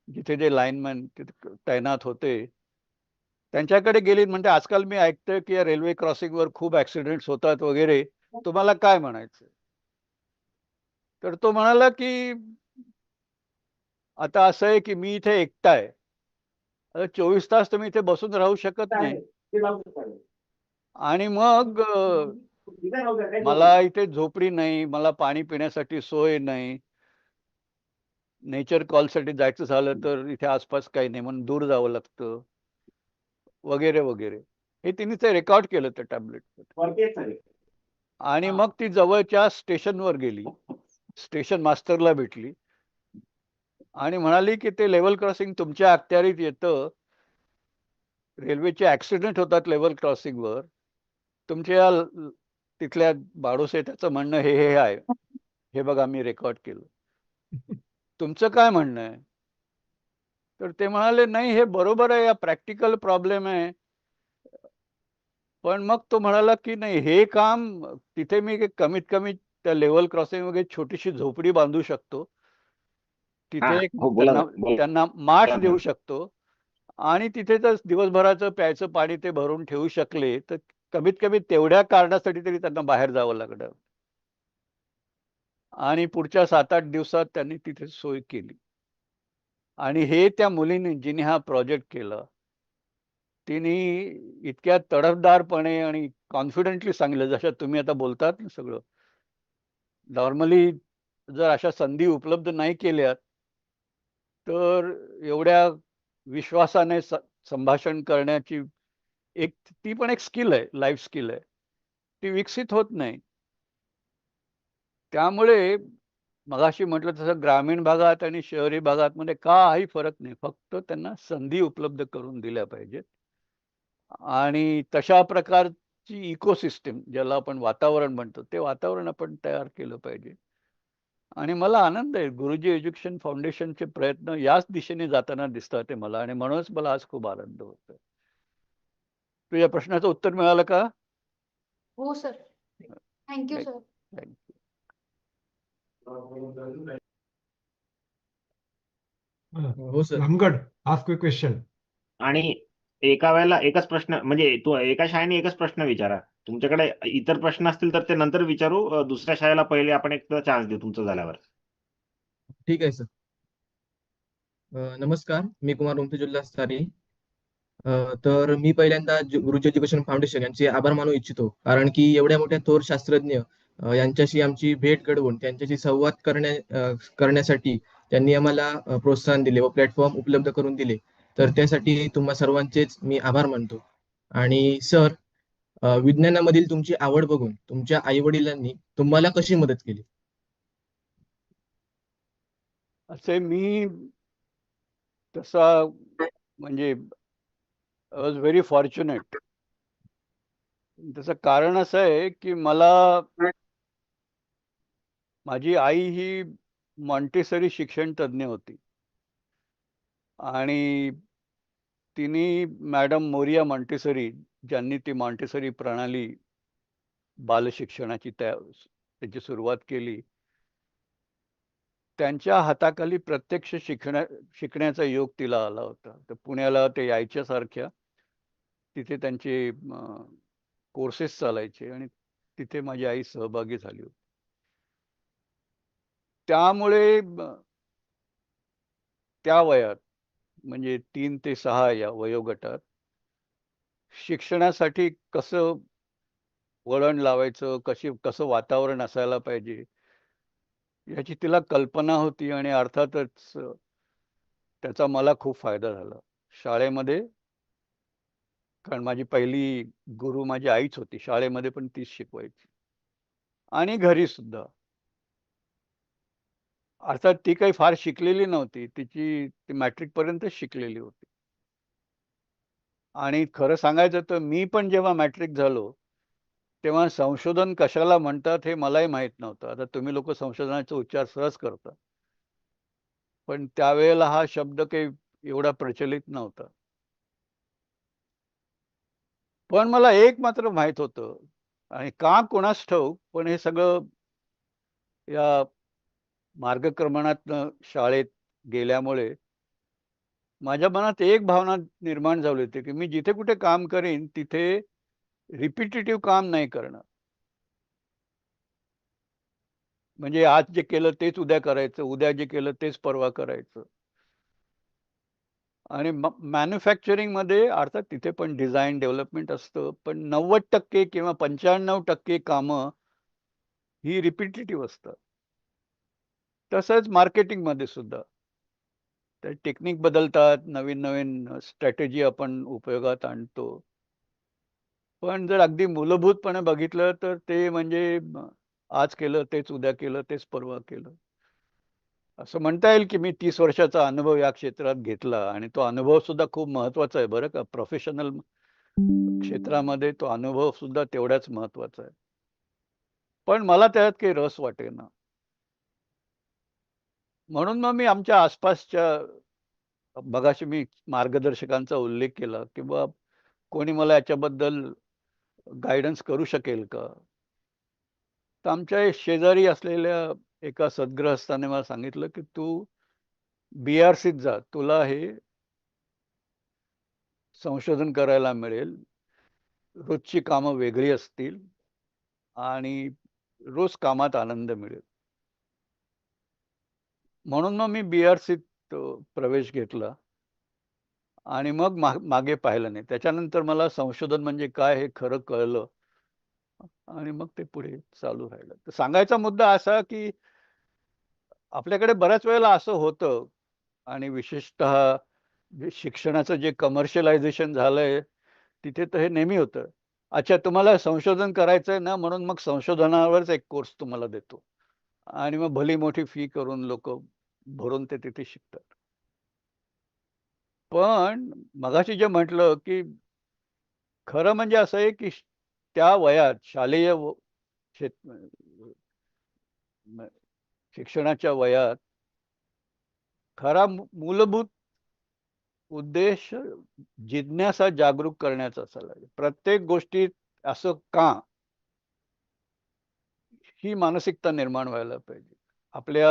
जिथे जे लाईनमॅन तिथे तैनात होते त्यांच्याकडे गेली. म्हणजे आजकाल मी ऐकतोय की या रेल्वे क्रॉसिंगवर खूप ऍक्सिडेंट्स होतात वगैरे, तुम्हाला काय म्हणायचं? तर तो म्हणाला की आता असं आहे की मी इथे एकटा आहे, आता 24 तास तुम्ही इथे बसून राहू शकत नाही आणि मग मला इथे झोपडी नाही, मला पाणी पिण्यासाठी सोय नाही, नेचर कॉलसाठी जायचं झालं तर इथे आसपास काही नाही म्हणून दूर जावं लागतं वगैरे वगैरे. हे तिने ते रेकॉर्ड केलं त्या टॅबलेट. आणि मग ती जवळच्या स्टेशनवर गेली, स्टेशन मास्टरला भेटली आणि म्हणाली की ते लेवल क्रॉसिंग तुमच्या अखत्यारीत येतं, रेल्वेचे ऍक्सिडेंट होतात लेवल क्रॉसिंगवर, तुमच्या तिथल्या बाडोसे त्याचं म्हणणं हे हे आहे, हे बघा मी रेकॉर्ड केलं, तुमचं काय म्हणणं आहे? तर ते म्हणाले नाही हे बरोबर आहे, या प्रॅक्टिकल प्रॉब्लेम आहे. पण मग तो म्हणाला की नाही हे काम तिथे मी कमीत कमी त्या लेवल क्रॉसिंग वगैरे छोटीशी झोपडी बांधू शकतो, तिथे एक हो बोला त्यांना माठ देऊ शकतो आणि तिथे जर दिवसभराचं प्यायचं पाणी ते भरून ठेवू शकले तर कमीत कमी तेवढ्या कारणासाठी तरी त्यांना बाहेर जावं लागलं. आणि पुढच्या 7-8 दिवसात त्यांनी तिथे सोय केली. आणि हे त्या मुलीने जिने हा प्रोजेक्ट केला तिने इतक्या तडफदारपणे आणि कॉन्फिडेंटली सांगितलं, जशा तुम्ही आता बोलतात ना सगळं. नॉर्मली जर अशा संधी उपलब्ध नाही केल्या तर एवढ्या विश्वासाने संभाषण करण्याची एक ती पण एक स्किल आहे, लाईफ स्किल आहे, ती विकसित होत नाही. त्यामुळे मगाशी म्हटलं तसं ग्रामीण भागात आणि शहरी भागात मध्ये काही फरक नाही, फक्त त्यांना संधी उपलब्ध करून दिल्या पाहिजेत आणि तशा प्रकारची इकोसिस्टम ज्याला आपण वातावरण म्हणतो ते वातावरण आपण तयार केलं पाहिजे. आणि मला आनंद आहे गुरुजी एज्युकेशन फाउंडेशनचे प्रयत्न याच दिशेने जाताना दिसतात ते मला, आणि म्हणूनच मला आज खूप आनंद होतोय. तुझ्या प्रश्नाचं उत्तर मिळालं का? हो सर, थँक्यू सर. थँक्यू. हो sir. Ramgad, ask a question. आणि एका वेळेला एकच प्रश्न, म्हणजे तू एका शाळेने एकच प्रश्न विचारा. तुमच्याकडे इतर प्रश्न असतील तर ते नंतर विचारू, दुसऱ्या शाळेला पहिले आपण एक चान्स देऊ तुमचं झाल्यावर. ठीक आहे सर. नमस्कार, मी कुमार ओमतेजुल्ला सारी. तर मी पहिल्यांदा गुरुजी एज्युकेशन फाउंडेशन यांचे आभार मानू इच्छितो, कारण की एवढ्या मोठ्या थोर शास्त्रज्ञ यांच्याशी आमची भेट घडवून त्यांच्याशी संवाद करण्यासाठी त्यांनी आम्हाला प्रोत्साहन दिले व प्लॅटफॉर्म उपलब्ध करून दिले. तर त्यासाठी तुम्हा सर्वांचेच मी आभार मानतो. आणि सर, विज्ञानामधील तुमची आवड बघून तुमच्या आई वडिलांनी तुम्हाला कशी मदत केली? असे मी तसा म्हणजे आय वॉज व्हेरी फॉर्च्युनेट. त्याचं कारण असं आहे की माझी आई ही मॉन्टेसरी शिक्षण तज्ञ होती आणि तिने मॅडम मोरिया मॉन्टेसरी ज्यांनी ती मॉन्टेसरी प्रणाली बालशिक्षणाची त्याची सुरुवात केली, त्यांच्या हाताखाली प्रत्यक्ष शिकण्याचा योग तिला आला होता. तर पुण्याला ते यायच्या सारख्या तिथे त्यांचे कोर्सेस चालायचे आणि तिथे माझी आई सहभागी झाली होती. त्यामुळे त्या वयात म्हणजे 3 ते 6 या वयोगटात शिक्षणासाठी कसं वळण लावायचं, कसं वातावरण असायला पाहिजे, याची तिला कल्पना होती आणि अर्थातच त्याचा मला खूप फायदा झाला. शाळेमध्ये, कारण माझी पहिली गुरु माझी आईच होती. शाळेमध्ये पण तीच शिकवायची आणि घरी सुद्धा. अर्थात ती काही फार शिकलेली नव्हती. ती मॅट्रिकपर्यंतच शिकलेली होती. आणि खरं सांगायचं तर मी पण जेव्हा मॅट्रिक झालो, तेव्हा संशोधन कशाला म्हणतात हे मलाही माहीत नव्हतं. आता तुम्ही लोकं संशोधनाचा उच्चार सहज करता. पण त्यावेळेला हा शब्द काही एवढा प्रचलित नव्हता. पण मला एक मात्र माहीत होतं आणि का कोणास ठाऊक, पण हे सगळं या मार्गक्रमणातनं शाळेत गेल्यामुळे माझ्या मनात एक भावना निर्माण झाली होती, की मी जिथे कुठे काम करीन तिथे रिपिटेटिव्ह काम नाही करणार. म्हणजे आज जे केलं तेच उद्या करायचं, उद्या जे केलं तेच परवा करायचं. आणि मॅन्युफॅक्चरिंगमध्ये अर्थात तिथे पण डिझाइन डेव्हलपमेंट असतं, पण 90% किंवा 95% कामं ही रिपिटेटिव्ह असतात. तसंच मार्केटिंगमध्ये सुद्धा. त्या टेक्निक बदलतात, नवीन-नवीन स्ट्रॅटेजी आपण उपयोगात आणतो. पण जर अगदी मूलभूतपणे बघितलं तर ते म्हणजे आज केलं तेच उद्या केलं तेच परवा केलं. असं म्हणता येईल की मी 30 वर्षाचा अनुभव या क्षेत्रात घेतला आणि तो अनुभव सुद्धा खूप महत्त्वाचा आहे बरं का. प्रोफेशनल क्षेत्रामध्ये तो अनुभव सुद्धा तेवढाच महत्त्वाचा आहे. पण मला त्यात काही रस वाटेना. म्हणून मग मी आमच्या आसपासच्या मगाशी मी मार्गदर्शकांचा उल्लेख केला किंवा कोणी मला याच्याबद्दल गाईडन्स करू शकेल का? तर आमच्या शेजारी असलेल्या एका सद्गृहस्थाने मला सांगितलं, की "तू BRCत जा. तुला हे संशोधन करायला मिळेल. रोजची कामं वेगळी असतील आणि रोज कामात आनंद मिळेल." म्हणून मग मी BRCत प्रवेश घेतला आणि मग मागे पाहिलं नाही. त्याच्यानंतर मला संशोधन म्हणजे काय हे खरं कळलं आणि मग ते पुढे चालू राहिलं. तर सांगायचा मुद्दा असा, की आपल्याकडे बऱ्याच वेळेला असं होतं आणि विशेषतः जे शिक्षणाचं जे कमर्शियलायझेशन झालंय, तिथे तर हे नेहमी होतं. अच्छा, तुम्हाला संशोधन करायचंय ना, म्हणून मग संशोधनावरच एक कोर्स तुम्हाला देतो आणि मग भली मोठी फी करून लोकं भरून ते तिथे शिकतात. पण मगाशी जे म्हटलं, की खरं म्हणजे असं आहे, की त्या वयात शालेय क्षेत म शिक्षणाच्या वयात खरा मूलभूत उद्देश जिज्ञासा जागरूक करण्याचा असायला पाहिजे. प्रत्येक गोष्टीत असं का? ही मानसिकता निर्माण व्हायला पाहिजे. आपल्या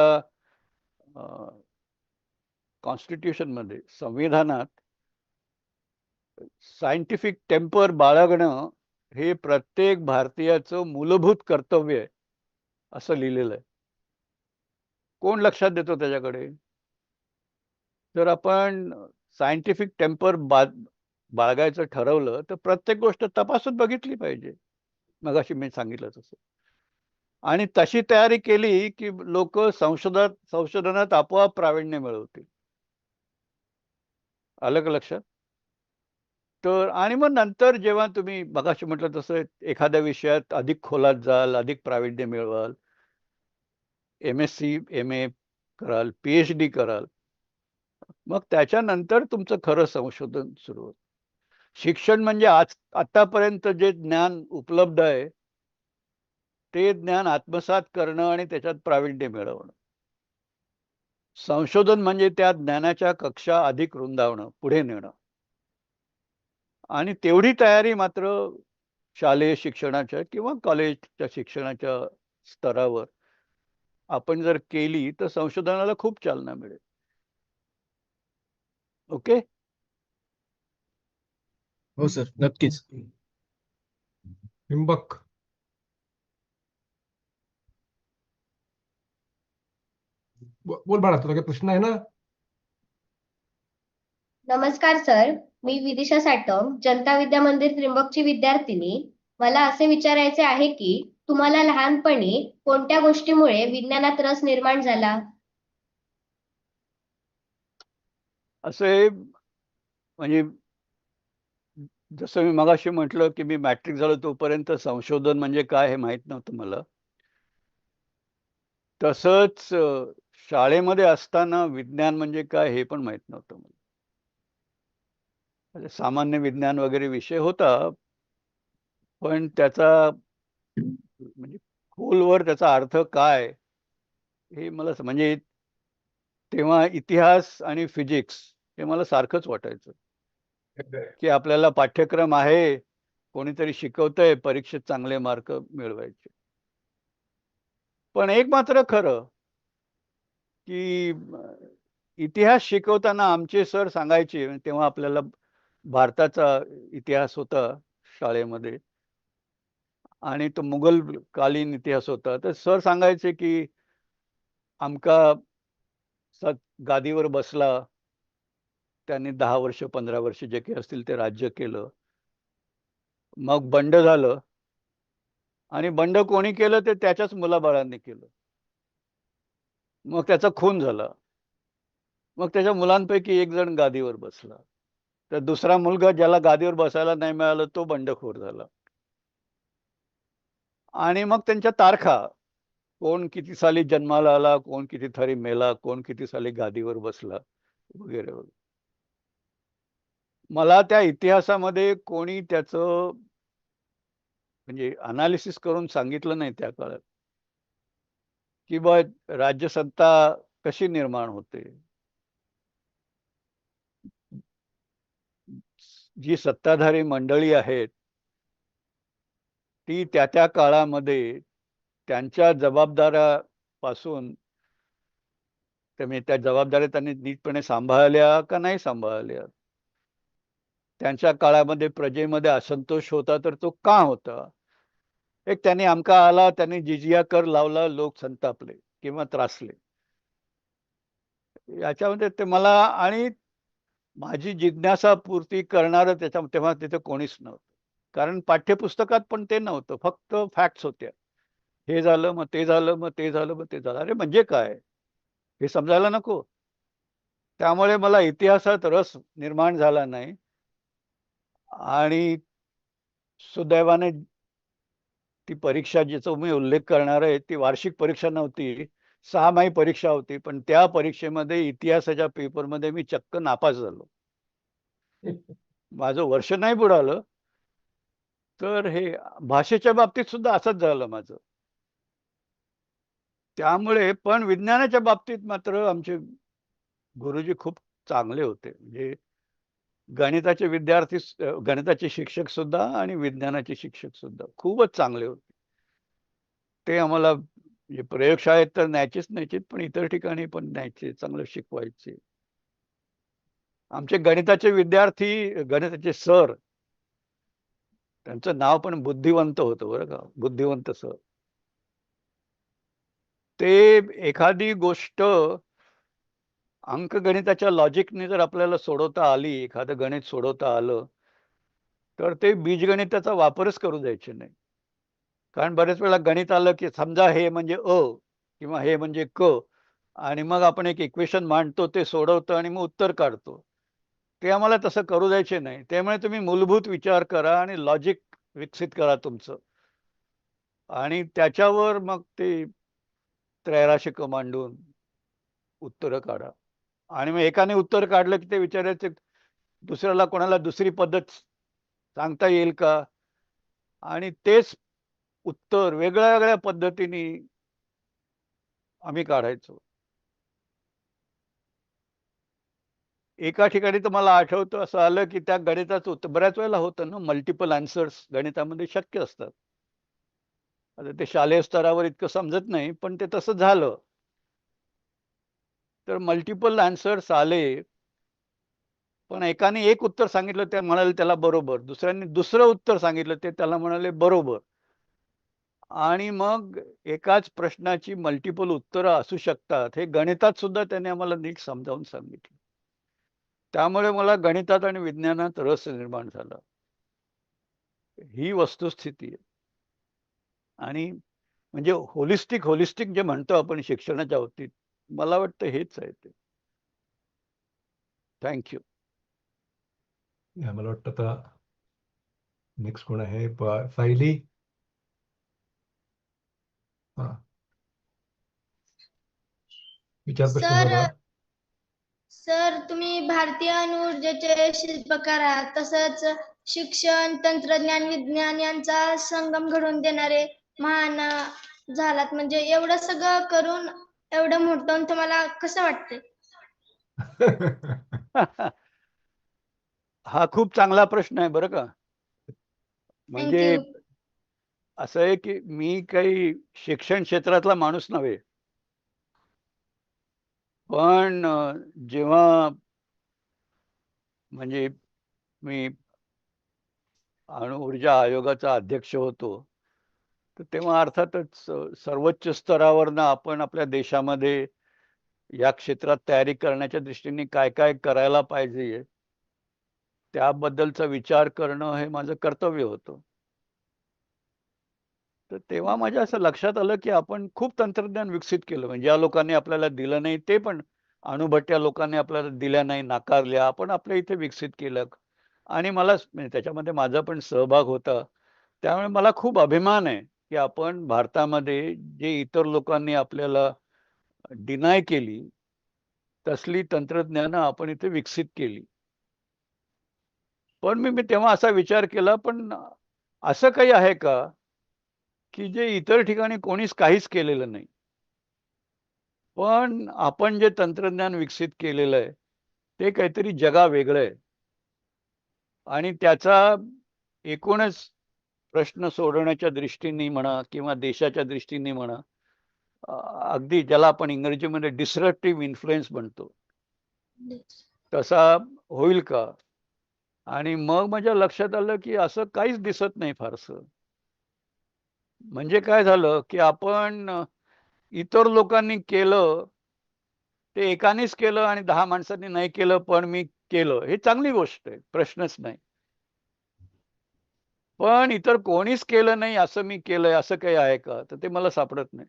कॉन्स्टिट्यूशनमध्ये, संविधानात सायंटिफिक टेम्पर बाळगणं हे प्रत्येक भारतीयाचं मूलभूत कर्तव्य आहे, असं लिहिलेलं आहे. कोण लक्षात देतो त्याच्याकडे? जर आपण सायंटिफिक टेम्पर बाळगायचं ठरवलं, तर प्रत्येक गोष्ट तपासून बघितली पाहिजे. मगाशी मी सांगितलं तसं. आणि तशी तयारी केली, की लोकं संशोधनात आपोआप प्रावीण्य मिळवतील. आलं का लक्षात? तर आणि मग नंतर जेव्हा तुम्ही मगाशी म्हटलं तसं एखाद्या विषयात अधिक खोलात जाल, अधिक प्रावीण्य मिळवाल, MSc, MA कराल, PhD कराल, मग त्याच्यानंतर तुमचं खरं संशोधन सुरू होतं. शिक्षण म्हणजे आतापर्यंत जे ज्ञान उपलब्ध आहे, ते ज्ञान आत्मसात करणं आणि त्याच्यात प्रावीण्य मिळवणं. संशोधन म्हणजे त्या ज्ञानाच्या कक्षा अधिक रुंदावणं, पुढे नेणं. आणि तेवढी तयारी मात्र शालेय शिक्षणाच्या किंवा कॉलेजच्या शिक्षणाच्या स्तरावर आपण जर केली, तर संशोधनाला खूप चालना मिळेल. ओके? हो सर, नक्कीच. त्रिंबक. बोल बाळा, तुला काही प्रश्न आहे ना? नमस्कार सर, मी विदिशा साटम, जनता विद्या मंदिर त्रिंबकची विद्यार्थिनी. मला असे विचारायचे आहे की तुम्हाला लहानपणी कोणत्या गोष्टीमुळे विज्ञानात रस निर्माण झाला? असे म्हणजे जसं मी मगाशी म्हटलं की मी मॅट्रिक झालो तोपर्यंत संशोधन म्हणजे काय हे माहित नव्हतं मला. तसंच शाळेमध्ये असताना विज्ञान म्हणजे काय हे पण माहित नव्हतं मला. म्हणजे सामान्य विज्ञान वगैरे विषय होता, पण त्याचा म्हणजे खोलवर त्याचा अर्थ काय हे मला म्हणजे तेव्हा इतिहास आणि फिजिक्स हे मला सारखंच वाटायचं की आपल्याला पाठ्यक्रम आहे, कोणीतरी शिकवतंय, परीक्षेत चांगले मार्क मिळवायचे. पण एक मात्र खरं की इतिहास शिकवताना आमचे सर सांगायचे, तेव्हा आपल्याला भारताचा इतिहास होता शाळेमध्ये आणि तो मुघल कालीन इतिहास होता. तर सर सांगायचे की आमका गादीवर बसला, त्यांनी 10 वर्ष 15 वर्ष जे काही असतील ते राज्य केलं. मग बंड झालं आणि बंड कोणी केलं ते त्याच्याच मुलाबाळांनी केलं. मग त्याचा खून झाला. मग त्याच्या मुलांपैकी एक जण गादीवर बसला. तर दुसरा मुलगा ज्याला गादीवर बसायला नाही मिळालं तो बंडखोर झाला. आणि मग त्यांच्या तारखा, कोण किती साली जन्माला आला, कोण किती साली मेला, कोण किती साली गादीवर बसला वगैरे वगैरे. मला त्या इतिहासामध्ये कोणी त्याचं म्हणजे अनालिसिस करून सांगितलं नाही त्या काळात की बा राज्यसत्ता कशी निर्माण होते, जी सत्ताधारी मंडळी आहेत ती त्या त्या काळामध्ये त्यांच्या जबाबदाऱ्यापासून त्या जबाबदाऱ्या त्यांनी नीटपणे सांभाळल्या का नाही सांभाळल्या, त्यांच्या काळामध्ये प्रजेमध्ये असंतोष होता तर तो का होता, एक त्यांनी आमका आला, त्यांनी जिजिया कर लावला, लोक संतापले किंवा त्रासले. याच्यामध्ये ते मला आणि माझी जिज्ञासा पूर्ती करणारं तेव्हा तिथे कोणीच नव्हतं. कारण पाठ्यपुस्तकात पण ते नव्हतं, फक्त फॅक्ट्स होत्या. हे झालं, मग ते झालं, मग ते झालं, मग ते झालं. अरे म्हणजे काय हे समजायला नको. त्यामुळे मला इतिहासात रस निर्माण झाला नाही. आणि सुदैवाने ती परीक्षा जिचा मी उल्लेख करणार आहे ती वार्षिक परीक्षा नव्हती, 6माही परीक्षा होती. पण त्या परीक्षेमध्ये इतिहासाच्या पेपरमध्ये मी चक्क नापास झालो. माझं वर्ष नाही बुडालं. तर हे भाषेच्या बाबतीत सुद्धा असंच झालं माझं. त्यामुळे पण विज्ञानाच्या बाबतीत मात्र आमचे गुरुजी खूप चांगले होते. म्हणजे गणिताचे विद्यार्थी, गणिताचे शिक्षक सुद्धा आणि विज्ञानाचे शिक्षक सुद्धा खूपच चांगले होते. ते आम्हाला म्हणजे प्रयोगशाळेत तर न्यायचेच, पण इतर ठिकाणी पण न्यायचे, चांगलं शिकवायचे. आमचे गणिताचे विद्यार्थी, गणिताचे सर, त्यांचं नाव पण बुद्धिवंत होतं बरं का, बुद्धिवंत सर. ते एखादी गोष्ट अंकगणिताच्या लॉजिकने जर आपल्याला सोडवता आली, एखादं गणित सोडवता आलं, तर ते बीजगणिताचा वापरच करू द्यायचे नाही. कारण बरेच वेळा गणित आलं की समजा हे म्हणजे अ किंवा हे म्हणजे क, आणि मग आपण एक इक्वेशन मांडतो, ते सोडवतो आणि मग उत्तर काढतो. ते आम्हाला तसं करू द्यायचे नाही. त्यामुळे तुम्ही मूलभूत विचार करा आणि लॉजिक विकसित करा तुमचं, आणि त्याच्यावर मग ते त्रैराशिक मांडून उत्तरं काढा. आणि मग एकाने उत्तर काढलं की ते विचारायचे दुसऱ्याला, कोणाला दुसरी पद्धत सांगता येईल का, आणि तेच उत्तर वेगळ्या वेगळ्या पद्धतीने आम्ही काढायचो. एका ठिकाणी तर मला आठवतं असं आलं की त्या गणिताचं उत्तर बऱ्याच वेळेला होतं ना, मल्टिपल आन्सर्स गणितामध्ये शक्य असतात. आता ते शालेय स्तरावर इतकं समजत नाही, पण ते तसं झालं. तर मल्टिपल आन्सर्स आले पण एकाने एक उत्तर सांगितलं ते म्हणाले त्याला बरोबर, दुसऱ्यांनी दुसरं उत्तर सांगितलं ते त्याला म्हणाले बरोबर. आणि मग एकाच प्रश्नाची मल्टिपल उत्तरं असू शकतात हे गणितात सुद्धा त्याने आम्हाला नीट समजावून सांगितलं. त्यामुळे मला गणितात आणि विज्ञानात रस निर्माण झाला. ही वस्तुस्थिती आहे. आणि म्हणजे होलिस्टिक जे म्हणतो आपण शिक्षणाच्या बाबतीत, मला वाटतं हेच आहे ते. थँक्यू. मला वाटतं आता नेक्स्ट कोण आहे? सायली. हा, विचार प्रश्न सर तुझा. सर तुम्ही भारतीय अणुऊर्जेचे शिल्पकार आहात, तसंच शिक्षण, तंत्रज्ञान, विज्ञान यांचा संगम घडवून देणारे महान झालात. म्हणजे एवढं सगळं करून एवढं मोठं होऊन तुम्हाला कसं वाटतंय? हा खूप चांगला प्रश्न आहे बरं का. म्हणजे थँक्यू. असं आहे की मी काही शिक्षण क्षेत्रातला माणूस नव्हे. पण जेव्हा म्हणजे मी अणुऊर्जा आयोगाचा अध्यक्ष होतो, तर तेव्हा अर्थातच सर्वोच्च स्तरावरनं आपण आपल्या देशामध्ये या क्षेत्रात तयारी करण्याच्या दृष्टीने काय काय करायला पाहिजे त्याबद्दलचा विचार करणं हे माझं कर्तव्य होतं. तर तेव्हा माझ्या असं लक्षात आलं की आपण खूप तंत्रज्ञान विकसित केलं. म्हणजे ज्या लोकांनी आपल्याला दिलं नाही ते पण, अणुभट्ट्या लोकांनी आपल्याला दिल्या नाही, नाकारल्या, आपण आपल्या इथे विकसित केलं. आणि मला म्हणजे त्याच्यामध्ये माझा पण सहभाग होता. त्यामुळे मला खूप अभिमान आहे की आपण भारतामध्ये जे इतर लोकांनी आपल्याला डिनाय केली तसली तंत्रज्ञानं आपण इथे विकसित केली. पण मी तेव्हा असा विचार केला, पण असं काही आहे का की जे इतर ठिकाणी कोणीच काहीच केलेलं नाही. पण आपण जे तंत्रज्ञान विकसित केलेलं आहे ते काहीतरी जगावेगळं आहे. आणि त्याचा एकूणच प्रश्न सोडवण्याच्या दृष्टीने म्हणा किंवा देशाच्या दृष्टीने म्हणा, अगदी ज्याला आपण इंग्रजीमध्ये डिसरप्टिव्ह इन्फ्लुएन्स म्हणतो, तसा होईल का? आणि मग माझ्या लक्षात आलं की असं काहीच दिसत नाही फारसं. म्हणजे काय झालं की आपण इतर लोकांनी केलं ते एकानेच केलं आणि 10 माणसांनी नाही केलं, पण मी केलं. हे चांगली गोष्ट आहे, प्रश्नच नाही. पण इतर कोणीच केलं नाही असं मी केलंय असं काही आहे का? तर ते मला सापडत नाही.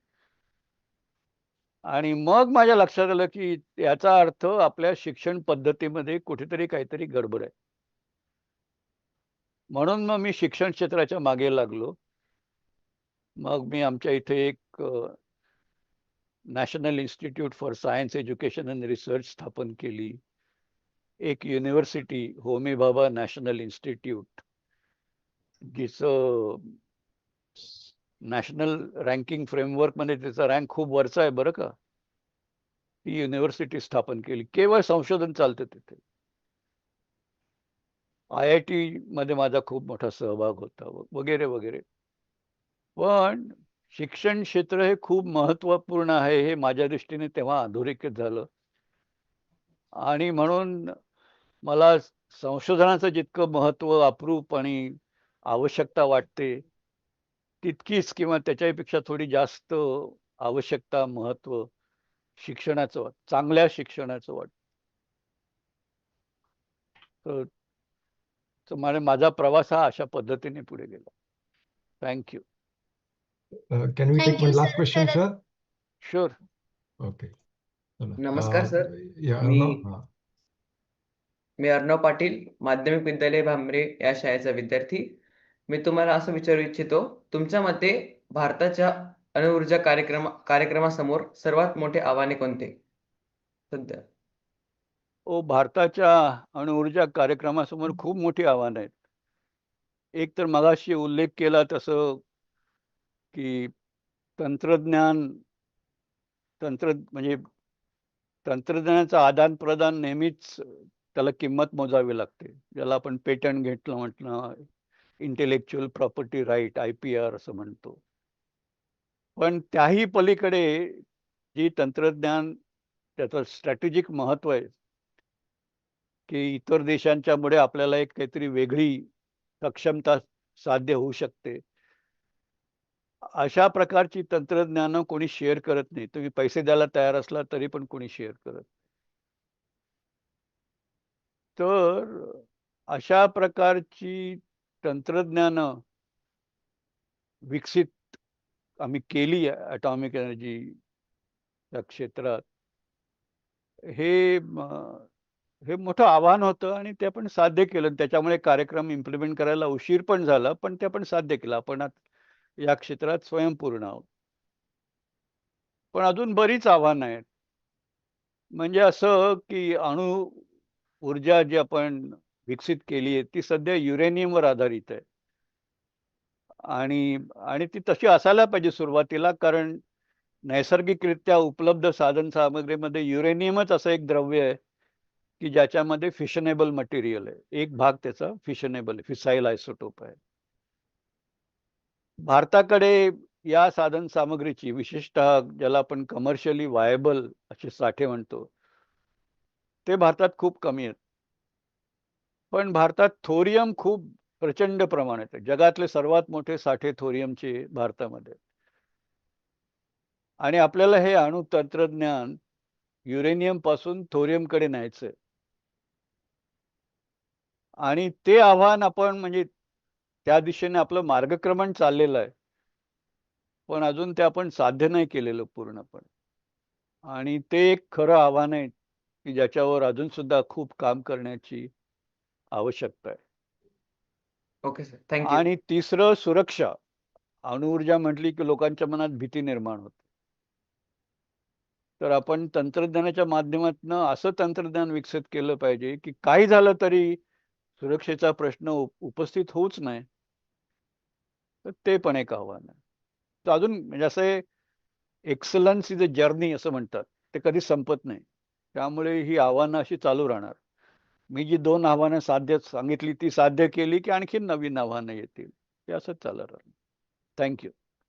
आणि मग माझ्या लक्षात आलं की याचा अर्थ आपल्या शिक्षण पद्धतीमध्ये कुठेतरी काहीतरी गडबड आहे. म्हणून मग मी शिक्षण क्षेत्राच्या मागे लागलो. मग मी आमच्या इथे एक national institute for science education and research स्थापन केली. एक university Homi Bhabha national institute, जिचं नॅशनल रँकिंग फ्रेमवर्कमध्ये त्याचा रँक खूप वरचा आहे बरं का. ती युनिव्हर्सिटी स्थापन केली. केवळ संशोधन चालतं तिथे. IIT मध्ये माझा खूप मोठा सहभाग होता वगैरे वगैरे. पण शिक्षण क्षेत्र हे खूप महत्त्वपूर्ण आहे हे माझ्या दृष्टीने तेव्हा अधोरेखित झालं. आणि म्हणून मला संशोधनाचं जितकं महत्त्व, अप्रूप आणि आवश्यकता वाटते, तितकीच किंवा त्याच्यापेक्षा थोडी जास्त आवश्यकता, महत्त्व शिक्षणाचं चांगल्या शिक्षणाचं वाटतं. तर माझा प्रवास हा अशा पद्धतीने पुढे गेला. Thank you. Can we take Thank you, one last sir. Question तर सर? शुअर. ओके, चला. नमस्कार सर. मी अर्णव पाटील, माध्यमिक विद्यालय भांबरे या शाळेचा विद्यार्थी. मी तुम्हाला असं विचारू इच्छितो, तुमच्या मते भारताच्या अणुऊर्जा कार्यक्रमासमोर सर्वात मोठे आव्हाने कोणते सध्या? भारताच्या अणुऊर्जा कार्यक्रमासमोर खूप मोठी आव्हानं आहेत. एक तर मगाशी उल्लेख केला तसं की म्हणजे तंत्रज्ञानाचं आदान प्रदान नेहमीच त्याला किंमत मोजावी लागते. ज्याला आपण पेटंट घेतलं म्हटलं, इंटेलेक्च्युअल प्रॉपर्टी राईट, IPR असं म्हणतो. पण त्याही पलीकडे जी तंत्रज्ञान त्याचं स्ट्रॅटेजिक महत्त्व आहे की इतर देशांच्यामुळे आपल्याला एक काहीतरी वेगळी सक्षमता साध्य होऊ शकते. अशा प्रकारची तंत्रज्ञान कोणी शेअर करत नाही. तुम्ही पैसे द्यायला तयार असला तरी पण कोणी शेअर करत नाही. तर अशा प्रकारची तंत्रज्ञान विकसित आम्ही केली ॲटॉमिक एनर्जीच्या क्षेत्रात. हे मोठं आव्हान होतं आणि ते आपण साध्य केलं. त्याच्यामुळे कार्यक्रम इम्प्लिमेंट करायला उशीर पण झाला, पण ते आपण साध्य केलं. आपण या क्षेत्रात स्वयंपूर्ण आहोत. पण अजून बरीच आव्हानं आहेत. म्हणजे असं की अणु ऊर्जा जी आपण विकसित केली आहे ती सध्या युरेनियमवर आधारित आहे. आणि ती तशी असायला पाहिजे सुरुवातीला, कारण नैसर्गिकरित्या उपलब्ध साधन सामग्रीमध्ये युरेनियमच असं एक द्रव्य आहे की ज्याच्यामध्ये फिशनेबल मटेरियल आहे. एक भाग त्याचा फिशनेबल फिसाईल आयसोटोप आहे. भारताकडे या साधन सामग्रीची विशेषतः ज्याला आपण कमर्शियली व्हायबल असे साठे म्हणतो ते भारतात खूप कमी आहेत. पण भारतात थोरियम खूप प्रचंड प्रमाणात आहे. जगातले सर्वात मोठे साठे थोरियमचे भारतामध्ये. आणि आपल्याला हे अणु तंत्रज्ञान युरेनियम पासून थोरियमकडे न्यायचंय. आणि ते आव्हान आपण म्हणजे त्या दिशेने आपलं मार्गक्रमण चाललेलं आहे. पण अजून ते आपण साध्य नाही केलेलं पूर्णपणे. आणि ते एक खरं आव्हान आहे की ज्याच्यावर अजून सुद्धा खूप काम करण्याची आवश्यकता आहे. Okay sir, thank you. आणि तिसरं सुरक्षा. अणुऊर्जा म्हटली की लोकांच्या मनात भीती निर्माण होते. तर आपण तंत्रज्ञानाच्या माध्यमातून असं तंत्रज्ञान विकसित केलं पाहिजे की काही झालं तरी सुरक्षेचा प्रश्न उपस्थित होऊच नाही. तर ते पण एक आव्हान आहे. तर अजून म्हणजे असं एक्सलन्स इज अ जर्नी असं म्हणतात, ते कधी संपत नाही. त्यामुळे ही आव्हानं अशी चालू राहणार. मी जी 2 आव्हानं सांगितली ती साध्य केली की आणखी नवीन आव्हानं येतील. हे असंच चालू राहणार. थँक्यू.